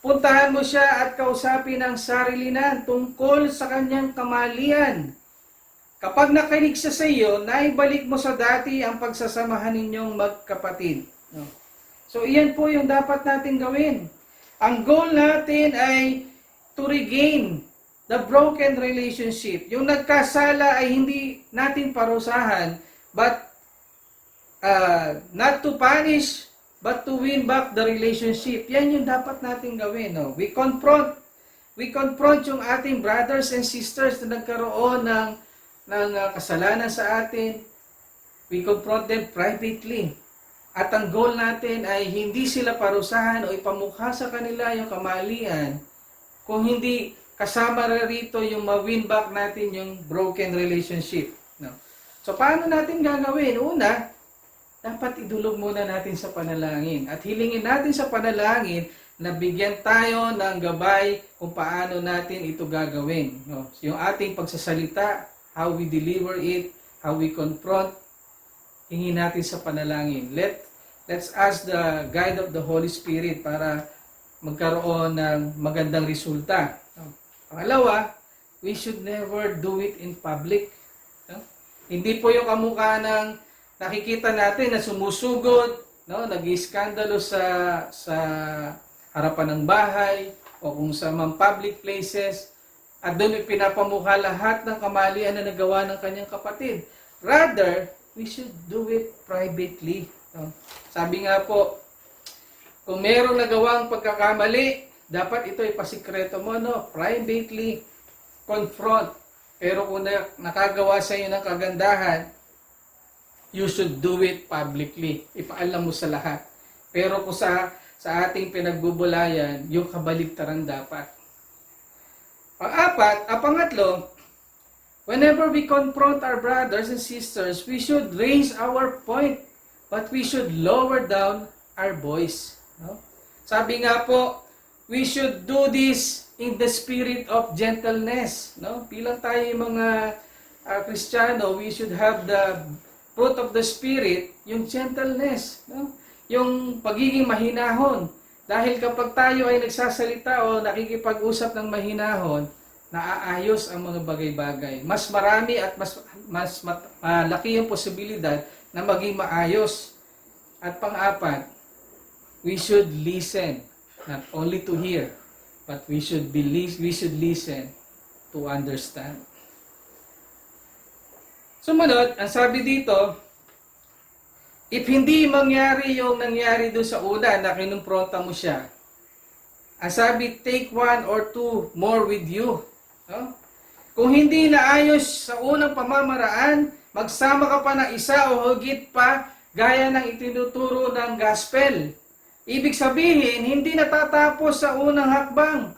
puntahan mo siya at kausapin ang sarilinan tungkol sa kanyang kamalian. Kapag nakinig siya sa iyo, naibalik mo sa dati ang pagsasamahan ninyong magkapatid. So, iyan po yung dapat natin gawin. Ang goal natin ay to regain the broken relationship. Yung nagkasala ay hindi natin parusahan, but not to punish, but to win back the relationship. Yan yung dapat natin gawin. We confront yung ating brothers and sisters na nagkaroon ng kasalanan sa atin. We confront them privately. At ang goal natin ay hindi sila parusahan o ipamukha sa kanila yung kamalian, kung hindi kasama rito yung ma-win back natin yung broken relationship. So, paano natin gagawin? Una, dapat idulog muna natin sa panalangin. At hilingin natin sa panalangin na bigyan tayo ng gabay kung paano natin ito gagawin. Yung ating pagsasalita, how we deliver it, how we confront, hingin natin sa panalangin. Let's ask the guide of the Holy Spirit para magkaroon ng magandang resulta. Pangalawa, we should never do it in public. Hindi po yung kamukha ng nakikita natin na sumusugod, nag-iskandalo sa harapan ng bahay o kung sa mga public places at doon pinapamukha lahat ng kamalian na nagawa ng kanyang kapatid. Rather, we should do it privately. Sabi nga po, kung merong nagawang pagkakamali, dapat ito ipasikreto mo, privately confront. Pero kung nakagawa sa iyo ng kagandahan, you should do it publicly. Ipaalam mo sa lahat. Pero kung sa ating pinagbubulayan, yung kabaligtaran dapat. Pangatlo, whenever we confront our brothers and sisters, we should raise our point, but we should lower down our voice. Sabi nga po, we should do this in the spirit of gentleness. Bilang tayo yung mga Kristiyano, we should have the fruit of the Spirit, yung gentleness, yung pagiging mahinahon. Dahil kapag tayo ay nagsasalita o nakikipag-usap ng mahinahon, naaayos ang mga bagay-bagay. Mas marami at mas malaki yung posibilidad na maging maayos. At pang-apat, we should listen, not only to hear, but we should listen to understand. Sumunod, ang sabi dito, if hindi mangyari yung nangyari doon sa una na kinumpronta mo siya, ang sabi, take one or two more with you. No? Kung hindi naayos sa unang pamamaraan, magsama ka pa ng isa o higit pa gaya ng itinuturo ng gospel. Ibig sabihin, hindi natatapos sa unang hakbang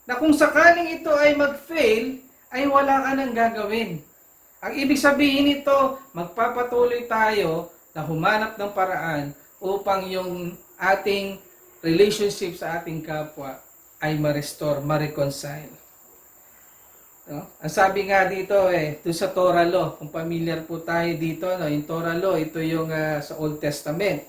na kung sakaling ito ay mag-fail, ay wala ka nang gagawin. Ang ibig sabihin nito, magpapatuloy tayo na humanap ng paraan upang yung ating relationship sa ating kapwa ay ma-restore, ma-reconcile. No? Ang sabi nga dito doon sa Torah Law, kung familiar po tayo dito, no, yung Torah Law, ito yung sa Old Testament,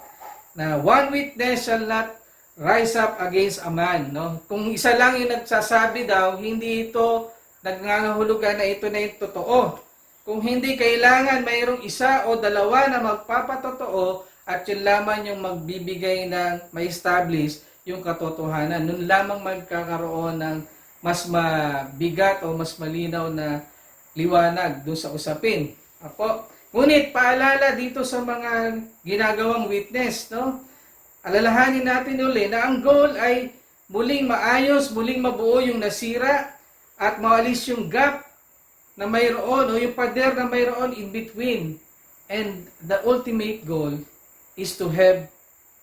na one witness shall not rise up against a man. No? Kung isa lang yung nagsasabi daw, hindi ito nagngangahulugan na ito na yung totoo. Kung hindi, kailangan mayroong isa o dalawa na magpapatotoo at yun lamang yung magbibigay ng ma-establish yung katotohanan. Nun lamang magkakaroon ng mas mabigat o mas malinaw na liwanag doon sa usapin. Apo. Ngunit paalala dito sa mga ginagawang witness, no? Alalahanin natin uli na ang goal ay muling maayos, muling mabuo yung nasira at maalis yung gap na mayroon o yung pader na mayroon in between. And the ultimate goal is to have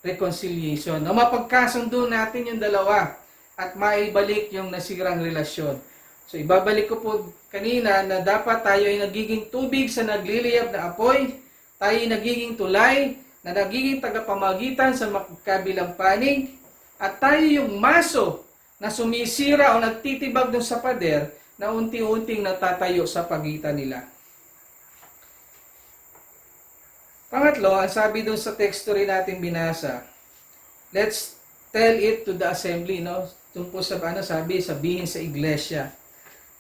reconciliation. Na mapagkasundo natin yung dalawa at maibalik yung nasirang relasyon. So ibabalik ko po kanina na dapat tayo ay nagiging tubig sa nagliliyab na apoy, tayo ay nagiging tulay na nagiging tagapamagitan sa magkabilang panig, at tayo yung maso na sumisira o nagtitibag dun sa pader na unti-unting natatayo sa pagitan nila. Pangatlo, ang sabi dun sa teksto rin natin binasa, let's tell it to the assembly, no? Tungkol sa sabihin sa iglesia.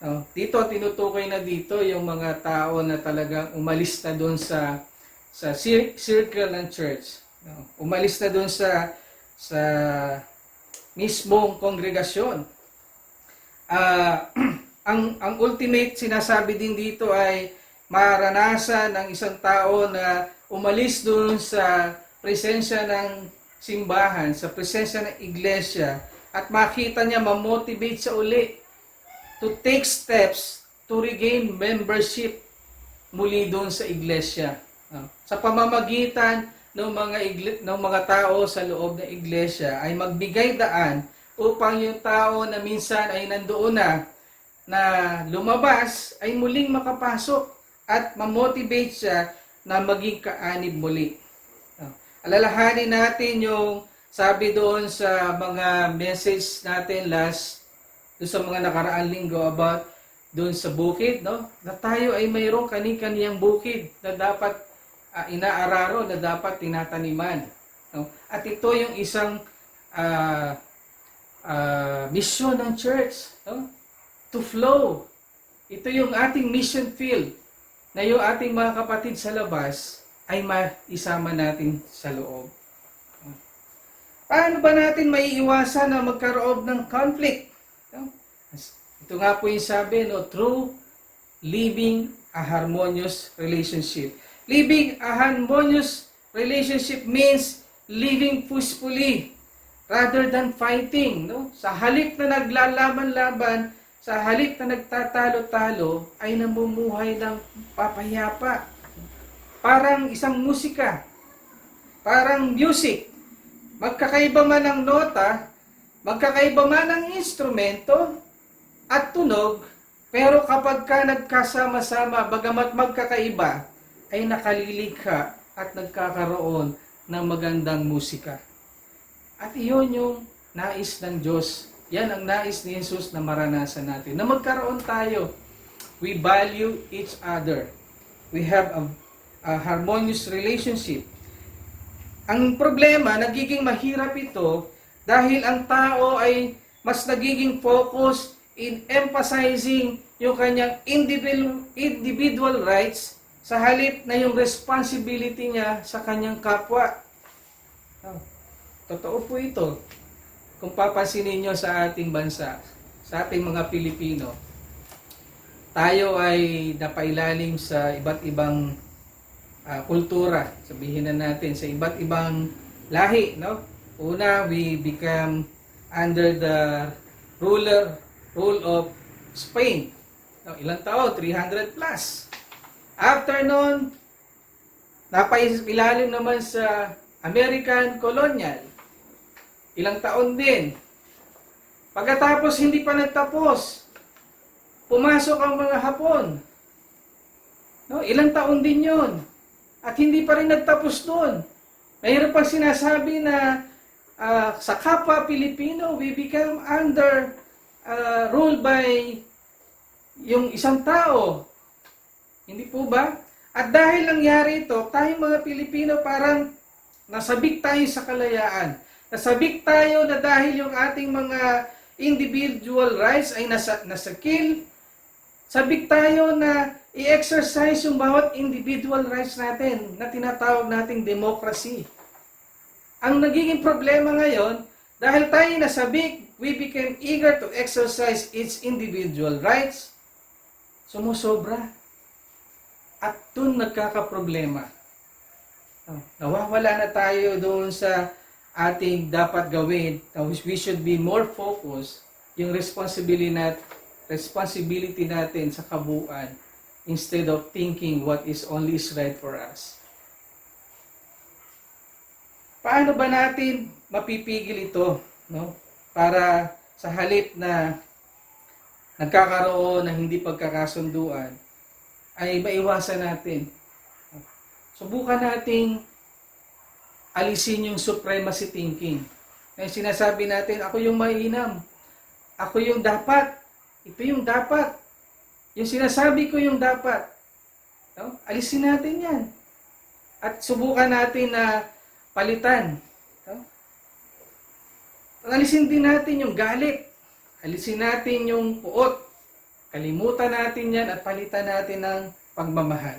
No? Dito, tinutukoy na dito yung mga tao na talagang umalis na doon sa circle ng church. No? Umalis na doon sa mismong kongregasyon. Ang ultimate sinasabi din dito ay maranasan ng isang tao na umalis doon sa presensya ng simbahan, sa presensya ng iglesia, at makita niya ma-motivate sa uli to take steps to regain membership muli doon sa iglesia. Sa pamamagitan ng mga tao sa loob ng iglesia ay magbigay daan upang yung tao na minsan ay nandoon na lumabas ay muling makapasok at ma-motivate siya na maging kaanib muli. Alalahanin natin yung sabi doon sa mga message natin doon sa mga nakaraan linggo about doon sa bukid, no? Na tayo ay mayroong kani-kaniyang bukid na dapat inaararo, na dapat tinataniman. No? At ito yung isang mission ng church, no? To flow. Ito yung ating mission field na yung ating mga kapatid sa labas ay maisama natin sa loob. Paano ba natin maiiwasan na magkaroon ng conflict? No? Ito nga po yung sabi, no? Through living a harmonious relationship. Living a harmonious relationship means living peacefully rather than fighting. No? Sa halip na naglalaban-laban, sa halip na nagtatalo-talo, ay namumuhay ng papayapa. Parang isang musika. Parang music. Magkakaiba man ang nota, magkakaiba man ang instrumento at tunog, pero kapag ka nagkasama-sama, bagamat magkakaiba, ay nakalilikha at nagkakaroon ng magandang musika. At iyon yung nais ng Diyos. Yan ang nais ni Jesus na maranasan natin. Na magkaroon tayo. We value each other. We have a harmonious relationship. Ang problema, nagiging mahirap ito dahil ang tao ay mas nagiging focus in emphasizing yung kanyang individual rights sa halip na yung responsibility niya sa kanyang kapwa. Totoo po ito. Kung papansinin nyo sa ating bansa, sa ating mga Pilipino, tayo ay napailalim sa iba't ibang kultura, sabihin na natin, sa iba't ibang lahi, no? Una, we become under the rule of Spain. Ilang taon? 300 plus. After nun, napailalim naman sa American colonial. Ilang taon din. Pagkatapos hindi pa nagtapos, pumasok ang mga Hapon. Ilang taon din yon. At hindi pa rin nagtapos doon. Mayroon pang sinasabi na sa kapwa Pilipino, we become under ruled by yung isang tao. Hindi po ba? At dahil nangyari ito, tayong mga Pilipino parang nasabik tayo sa kalayaan. Nasabik tayo na dahil yung ating mga individual rights ay nasakil. Sabik tayo na i-exercise yung bawat individual rights natin na tinatawag nating democracy. Ang nagiging problema ngayon, dahil tayo nasabik, we became eager to exercise its individual rights, sumusobra. At dun nagkakaproblema. Nawawala na tayo doon sa ating dapat gawin. We should be more focused yung responsibility natin sa kabuuan instead of thinking what is only is right for us. Paano ba natin mapipigil ito? Para sa halip na nagkakaroon ng hindi pagkakasunduan, ay maiwasan natin. Subukan nating alisin yung supremacy thinking. Yung sinasabi natin, ako yung mainam. Ako yung dapat. Ito yung dapat. Yung sinasabi ko yung dapat. Alisin natin yan. At subukan natin na palitan. Alisin din natin yung galit. Alisin natin yung puot. Kalimutan natin yan at palitan natin ng pagmamahal.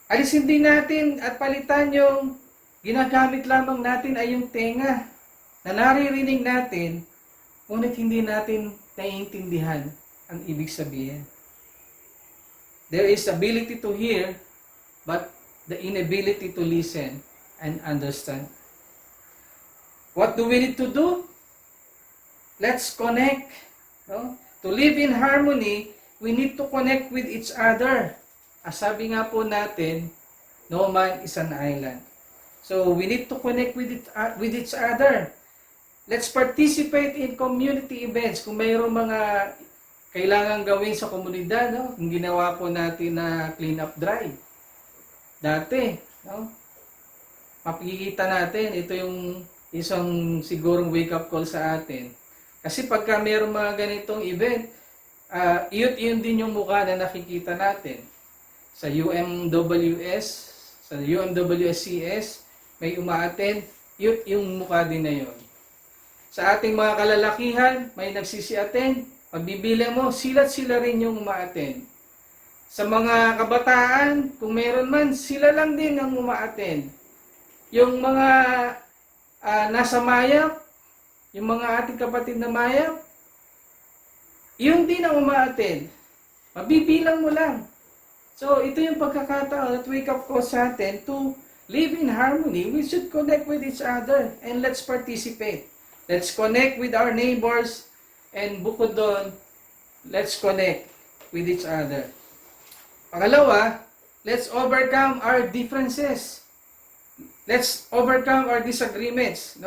Alisin din natin at palitan yung ginagamit lamang natin ay yung tenga na naririnig natin, ngunit hindi natin naiintindihan ang ibig sabihin. There is ability to hear, but the inability to listen and understand. What do we need to do? Let's connect. To live in harmony, we need to connect with each other. As sabi nga po natin, no man is an island. So we need to connect with each other. Let's participate in community events. Kung mayroong mga kailangan gawin sa komunidad, kung ginawa po natin na clean up drive. Dati, mapikita natin, ito yung isang sigurong wake up call sa atin. Kasi pagka mayroong mga ganitong event, iyon din yung mukha na nakikita natin. Sa UMWS, sa UMWSCS, may umaattend, yung mukha din na yun. Sa ating mga kalalakihan, may nagsisi-attend, pagbibilang mo, sila rin yung umaattend. Sa mga kabataan, kung meron man, sila lang din ang umaattend. Yung mga nasa mayap, yung mga ating kapatid na mayap, yun din ang umaattend. Mabibilang mo lang. So, ito yung pagkakataon at wake up call sa atin to live in harmony. We should connect with each other and let's participate. Let's connect with our neighbors and bukod doon, let's connect with each other. Pangalawa, let's overcome our differences. Let's overcome our disagreements.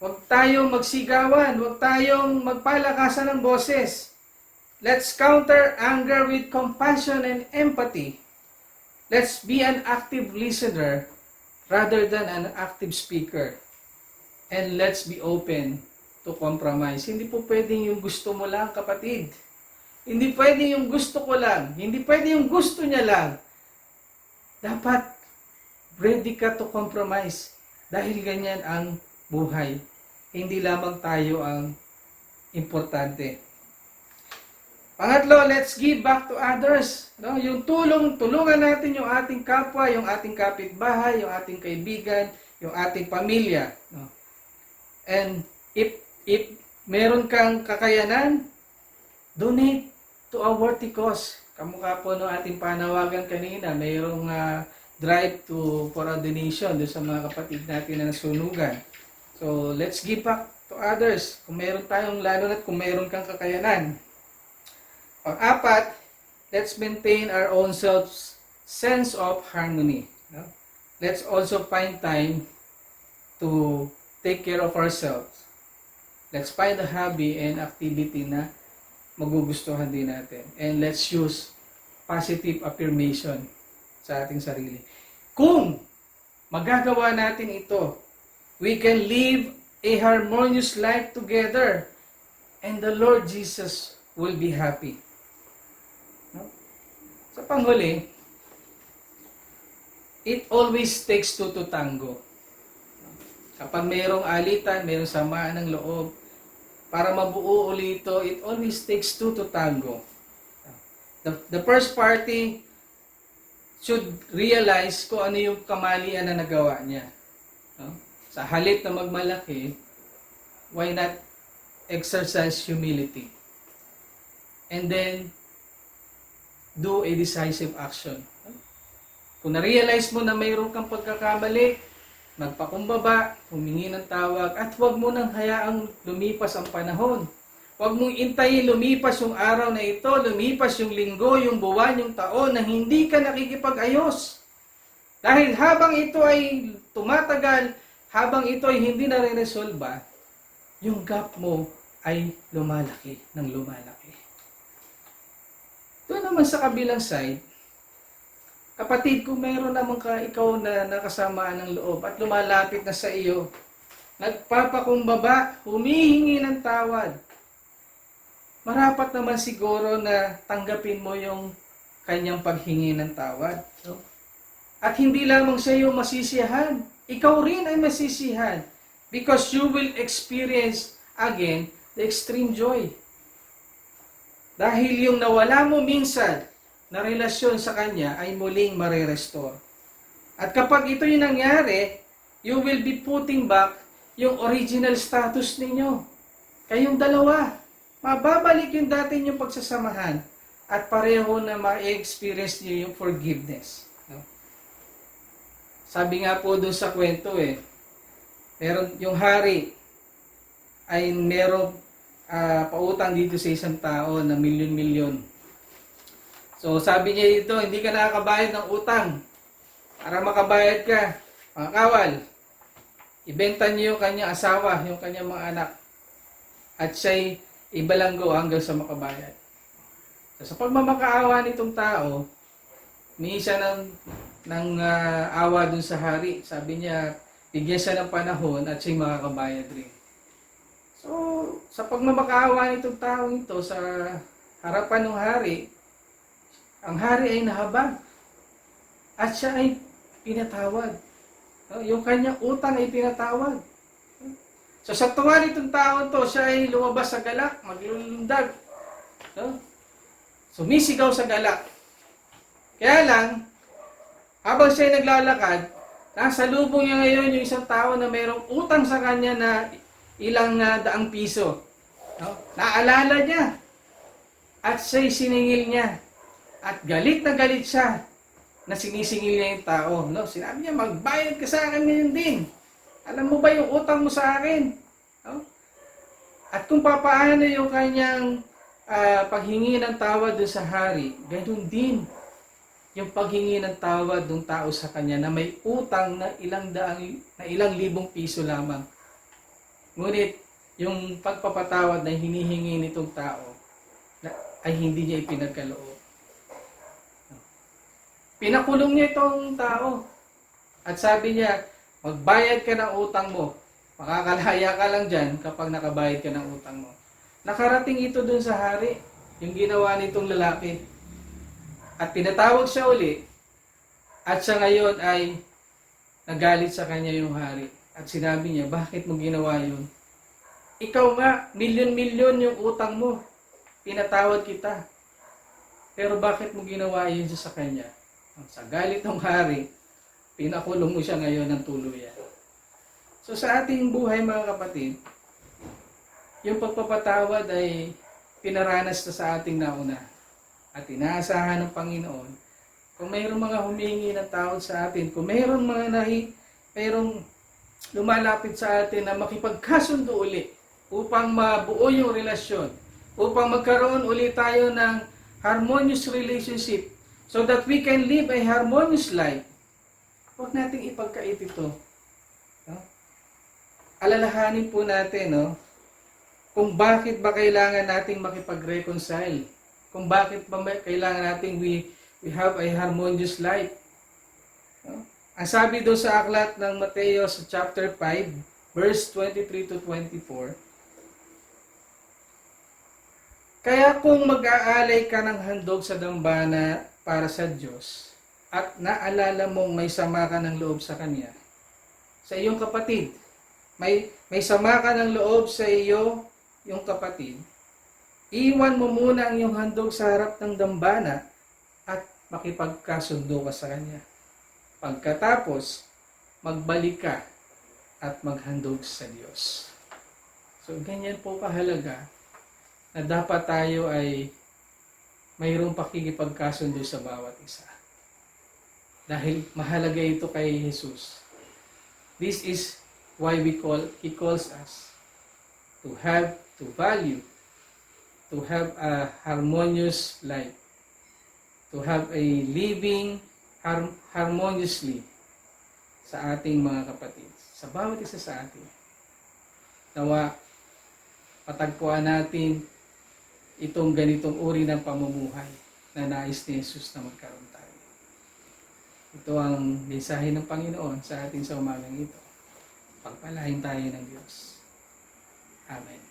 Huwag tayong magsigawan, huwag tayong magpalakasan ng boses. Let's counter anger with compassion and empathy. Let's be an active listener rather than an active speaker. And let's be open to compromise. Hindi po pwedeng yung gusto mo lang, kapatid. Hindi pwedeng yung gusto ko lang. Hindi pwedeng yung gusto niya lang. Dapat ready ka to compromise. Dahil ganyan ang buhay. Hindi lamang tayo ang importante. Pangatlo, let's give back to others. Yung tulungan natin yung ating kapwa, yung ating kapitbahay, yung ating kaibigan, yung ating pamilya. And if meron kang kakayanan, donate to a worthy cause. Kamukha po no ating panawagan kanina, mayroong drive for a donation doon sa mga kapatid natin na nasunugan. So, let's give back to others. Kung meron tayong, lalo na kung meron kang kakayanan. Pang-apat, let's maintain our own sense of harmony. No? Let's also find time to take care of ourselves. Let's find a hobby and activity na magugustuhan din natin. And let's use positive affirmation sa ating sarili. Kung magagawa natin ito, we can live a harmonious life together and the Lord Jesus will be happy. No? Sa panghuli, it always takes two to tango. Kapag mayroong alitan, mayroong samaan ng loob, para mabuo ulit ito, it always takes two to tango. The first party should realize kung ano yung kamalian na nagawa niya. No? Sa halip na magmalaki, why not exercise humility? And then, do a decisive action. Kung na-realize mo na mayroon kang pagkakamali, magpakumbaba, humingi ng tawag, at huwag mo nang hayaang lumipas ang panahon. Huwag mong intayin lumipas yung araw na ito, lumipas yung linggo, yung buwan, yung taon na hindi ka nakikipag-ayos. Dahil habang ito ay tumatagal, habang ito ay hindi na re-resolba, yung gap mo ay lumalaki ng lumalaki. Doon naman sa kabilang side, kapatid, kung mayroon naman ikaw na nakasamaan ng loob at lumalapit na sa iyo, nagpapakumbaba, humihingi ng tawad, marapat naman siguro na tanggapin mo yung kanyang paghingi ng tawad. No? At hindi lamang siya yung masisiyahan, ikaw rin ay masisiyahan because you will experience again the extreme joy. Dahil yung nawala mo minsan na relasyon sa kanya ay muling marerestore. At kapag ito yung nangyari, you will be putting back yung original status ninyo. Kayong dalawa. Mababalik yung dati yung pagsasamahan at pareho na ma-experience niyo yung forgiveness. No? Sabi nga po doon sa kwento meron yung hari ay merong pautang dito sa isang tao na milyon-milyon. So sabi niya dito, hindi ka nakakabayad ng utang. Para makabayad ka, mga kawal, ibenta niyo yung kanyang asawa, yung kanyang mga anak. At siya'y ibalanggo hanggang sa makabayad. So, sa pagmamakaawa nitong tao, may isa ng awa dun sa hari. Sabi niya, bigyan siya ng panahon at siya'y makakabayad rin. So, sa pagmamakaawa nitong tao ito sa harapan ng hari, ang hari ay nahabag at siya ay pinatawad. Yung kanyang utang ay pinatawad. So sa tuwa nitong tao to, siya ay lumabas sa galak, maglulundag. Sumisigaw sa galak. Kaya lang, habang siya ay naglalakad, nasa lubong niya ngayon yung isang tao na mayroong utang sa kanya na ilang daang piso. Naalala niya. At siya'y siningil niya. At galit na galit siya na sinisingil niya yung tao. No? Sinabi niya, magbayad ka sa akin ngayon din. Alam mo ba yung utang mo sa akin? No? At kung papaano yung kanyang paghingi ng tawad doon sa hari, ganoon din yung paghingi ng tawad ng tao sa kanya na may utang na ilang libong piso lamang. Ngunit yung pagpapatawad na hinihingi nitong tao ay hindi niya ipinagkaloob. Pinakulong niya itong tao. At sabi niya, magbayad ka ng utang mo. Makakalaya ka lang dyan kapag nakabayad ka ng utang mo. Nakarating ito dun sa hari, yung ginawa nitong lalaki. At pinatawag siya uli. At siya ngayon ay nagalit sa kanya yung hari. At sinabi niya, bakit mo ginawa yun? Ikaw nga, milyon-milyon yung utang mo. Pinatawad kita. Pero bakit mo ginawa yun sa kanya? Sa galit ng hari, pinakulong mo siya ngayon ng tuluyan. So sa ating buhay mga kapatid, yung pagpapatawad ay pinaranas na sa ating nauna. At inaasahan ng Panginoon, kung mayroong mga humingi ng tawad sa atin, kung mayroong mayroong lumalapit sa atin na makipagkasundo uli upang mabuo yung relasyon, upang magkaroon uli tayo ng harmonious relationship so that we can live a harmonious life. Huwag nating ipagkait ito. No? Alalahanin po natin, no, kung bakit ba kailangan nating makipag-reconcile. Kung bakit ba kailangan nating we have a harmonious life. No? Ang sabi doon sa aklat ng Mateo sa chapter 5, verse 23 to 24, kaya kung mag-aalay ka ng handog sa dambana para sa Diyos at naalala mong may sama ka ng loob sa Kanya, sa iyong kapatid, may sama ka ng loob sa iyong kapatid, iwan mo muna ang iyong handog sa harap ng dambana at makipagkasundo ka sa Kanya. Pagkatapos, magbalik ka at maghandog sa Diyos. So, ganyan po kahalaga na dapat tayo ay mayroong pakikipagkasundo sa bawat isa. Dahil mahalaga ito kay Jesus. This is why He calls us to value, to have a harmonious life, to have a living harmoniously sa ating mga kapatid, sa bawat isa sa atin. Nawa, patagpuan natin itong ganitong uri ng pamumuhay na nais ni Jesus na magkaroon tayo. Ito ang mensahe ng Panginoon sa atin sa umagang ito. Pagpalain tayo ng Diyos. Amen.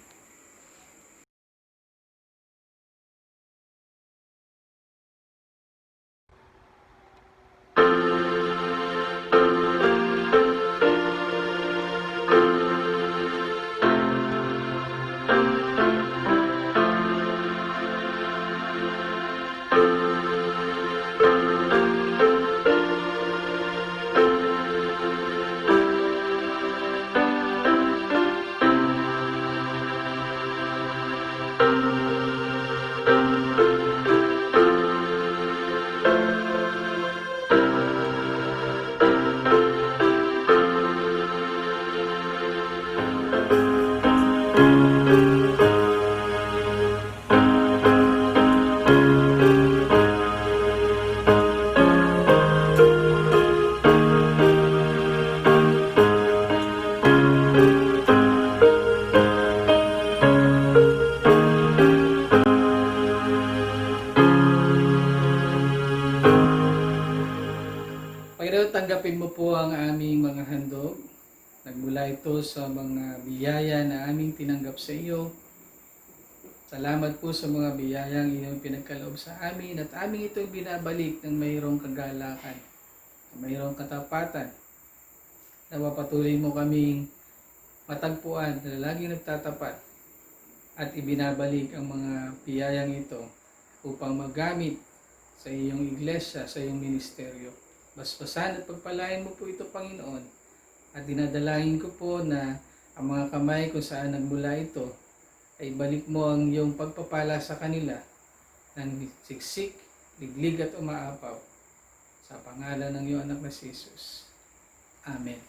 Panginoon, tanggapin mo po ang aming mga handog. Nagmula ito sa mga biyaya na aming tinanggap sa iyo. Salamat po sa mga biyayang inyong pinagkaloob sa amin at aming ito binabalik ng mayroong kagalakan, mayroong katapatan. Napapatuloy mo kaming matagpuan na laging nagtatapat at ibinabalik ang mga biyayang ito upang magamit sa iyong iglesia, sa iyong ministeryo. Basbasan at pagpalain mo po ito, Panginoon. At dinadalangin ko po na ang mga kamay kung saan nagmula ito ay balik mo ang iyong pagpapala sa kanila ng siksik, liglig at umaapaw. Sa pangalan ng iyong anak na si Jesus. Amen.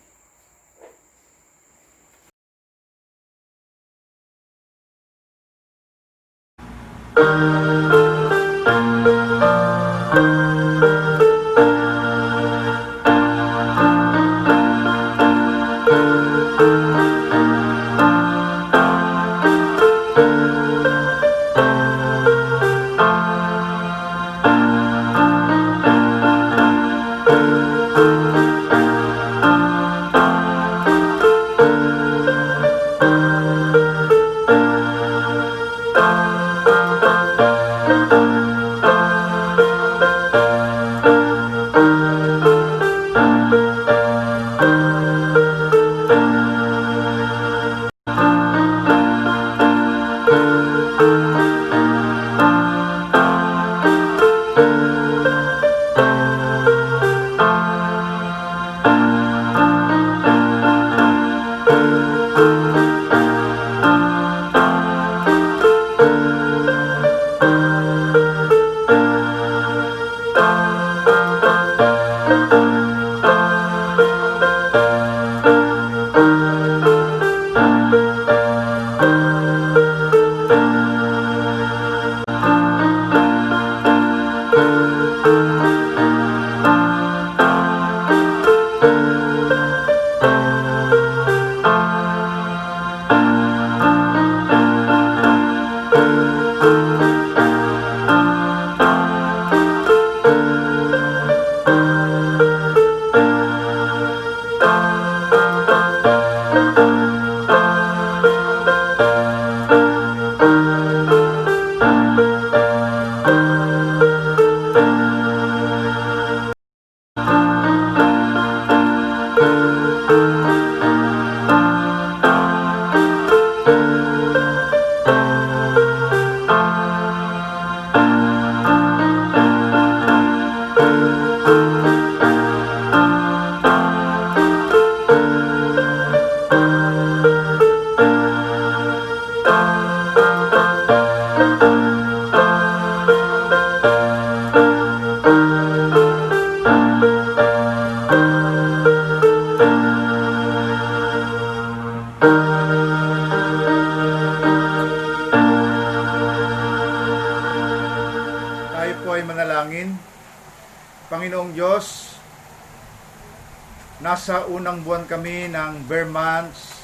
Nasa unang buwan kami ng Bear Months.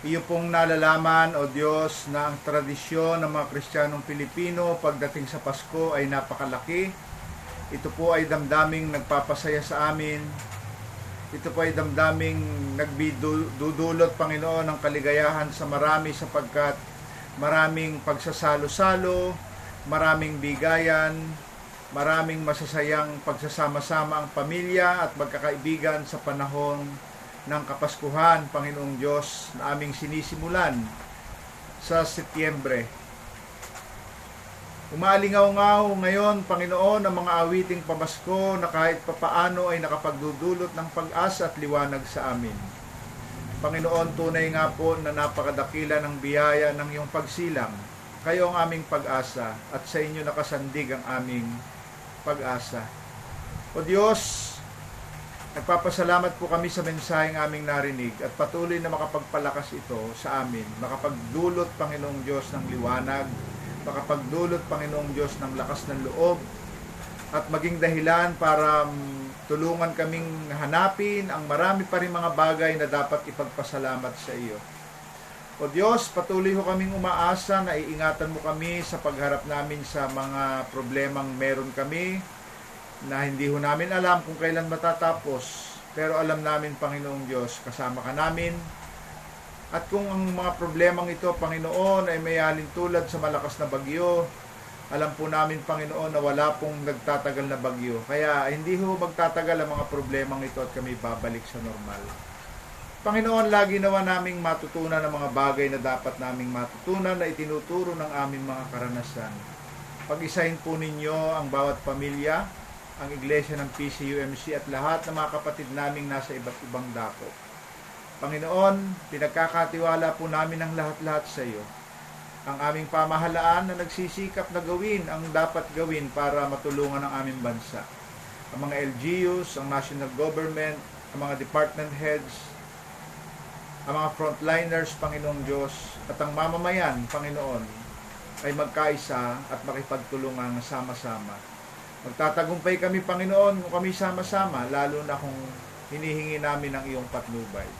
Iyo pong nalalaman, O Diyos, na ang tradisyon ng mga Kristiyanong Pilipino pagdating sa Pasko ay napakalaki. Ito po ay damdaming nagpapasaya sa amin. Ito po ay damdaming nagbidudulot, Panginoon, ng kaligayahan sa marami sapagkat maraming pagsasalo-salo, maraming bigayan, maraming masasayang pagsasama-sama ang pamilya at magkakaibigan sa panahon ng Kapaskuhan, Panginoong Diyos, na aming sinisimulan sa Setyembre. Umaalingaw-ngaw ngayon, Panginoon, ang mga awiting pamasko na kahit papaano ay nakapagdudulot ng pag-asa at liwanag sa amin. Panginoon, tunay nga po na napakadakila ng biyaya ng iyong pagsilang. Kayo ang aming pag-asa at sa inyo nakasandig ang aming pag-asa. O Diyos, nagpapasalamat po kami sa mensaheng aming narinig at patuloy na makapagpalakas ito sa amin. Makapagdulot, Panginoong Diyos, ng liwanag, makapagdulot, Panginoong Diyos, ng lakas ng loob, at maging dahilan para tulungan kaming hanapin ang marami pa rin mga bagay na dapat ipagpasalamat sa iyo. O Diyos, patuloy ho kaming umaasa na iingatan mo kami sa pagharap namin sa mga problemang meron kami na hindi ho namin alam kung kailan matatapos. Pero alam namin, Panginoong Diyos, kasama ka namin. At kung ang mga problemang ito, Panginoon, ay may alintulad sa malakas na bagyo, alam po namin, Panginoon, na wala pong nagtatagal na bagyo. Kaya hindi ho magtatagal ang mga problemang ito at kami babalik sa normal. Panginoon, lagi nawa naming matutunan ang mga bagay na dapat naming matutunan na itinuturo ng aming mga karanasan. Pag-isahin po ninyo ang bawat pamilya, ang iglesia ng PCUMC at lahat ng mga kapatid naming nasa iba't ibang dako. Panginoon, pinagkakatiwala po namin ang lahat-lahat sa iyo. Ang aming pamahalaan na nagsisikap na gawin ang dapat gawin para matulungan ang aming bansa. Ang mga LGUs, ang national government, ang mga department heads, ang mga frontliners, Panginoong Diyos, at ang mamamayan, Panginoon, ay magkaisa at makipagtulungan sama-sama. Magtatagumpay kami, Panginoon, kung kami sama-sama, lalo na kung hinihingi namin ang iyong patnubay.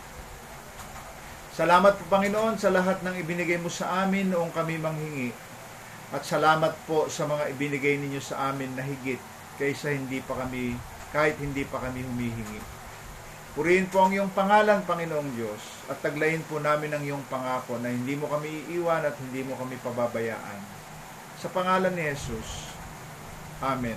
Salamat po, Panginoon, sa lahat ng ibinigay mo sa amin noong kami manghingi. At salamat po sa mga ibinigay ninyo sa amin na higit kaysa kahit hindi pa kami humihingi. Purihin po ang iyong pangalan, Panginoong Diyos, at taglayin po namin ang iyong pangako na hindi mo kami iiwan at hindi mo kami pababayaan. Sa pangalan ni Jesus. Amen.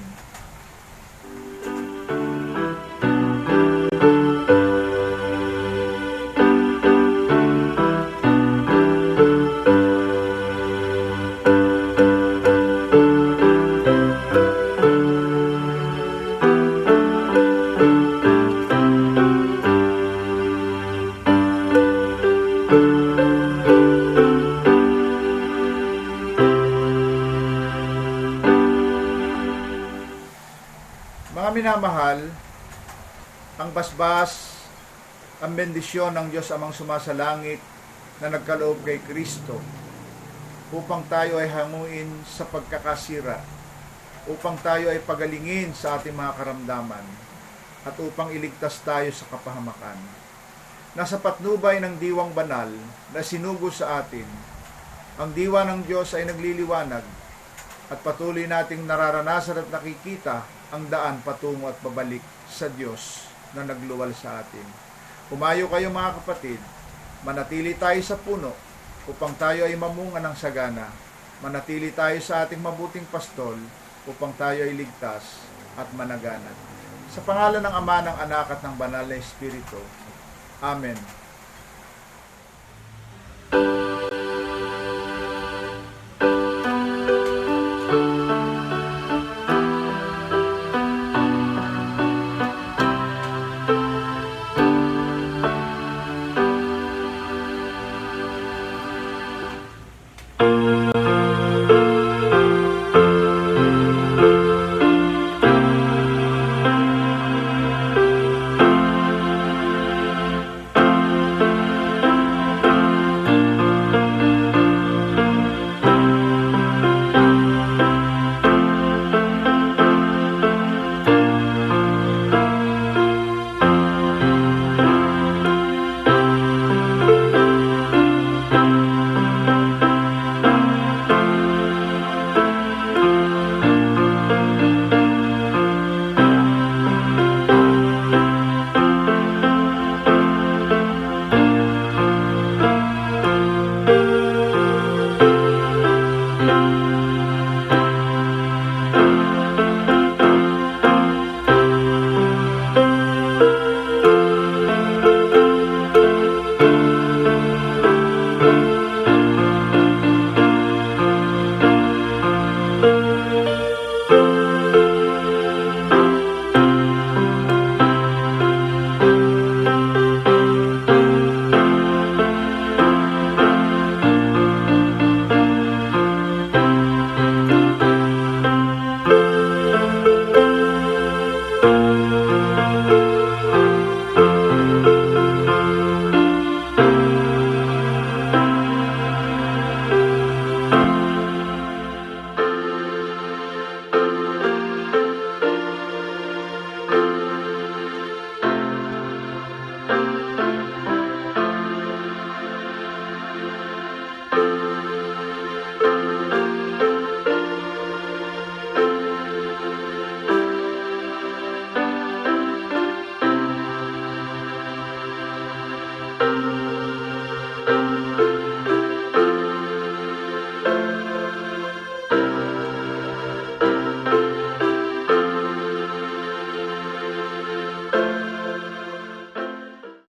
Mga minamahal, ang basbas, ang bendisyon ng Diyos Amang sumasalangit na nagkaloob kay Kristo upang tayo ay hanguin sa pagkakasira, upang tayo ay pagalingin sa ating mga karamdaman, at upang iligtas tayo sa kapahamakan. Nasa patnubay ng diwang banal na sinugo sa atin, ang diwa ng Diyos ay nagliliwanag at patuloy nating nararanasan at nakikita ang daan patungo at babalik sa Diyos na nagluwal sa atin. Humayo kayo mga kapatid, manatili tayo sa puno upang tayo ay mamunga ng sagana. Manatili tayo sa ating mabuting pastol upang tayo ay ligtas at managanat. Sa pangalan ng Ama, ng Anak at ng Banal na Espiritu. Amen.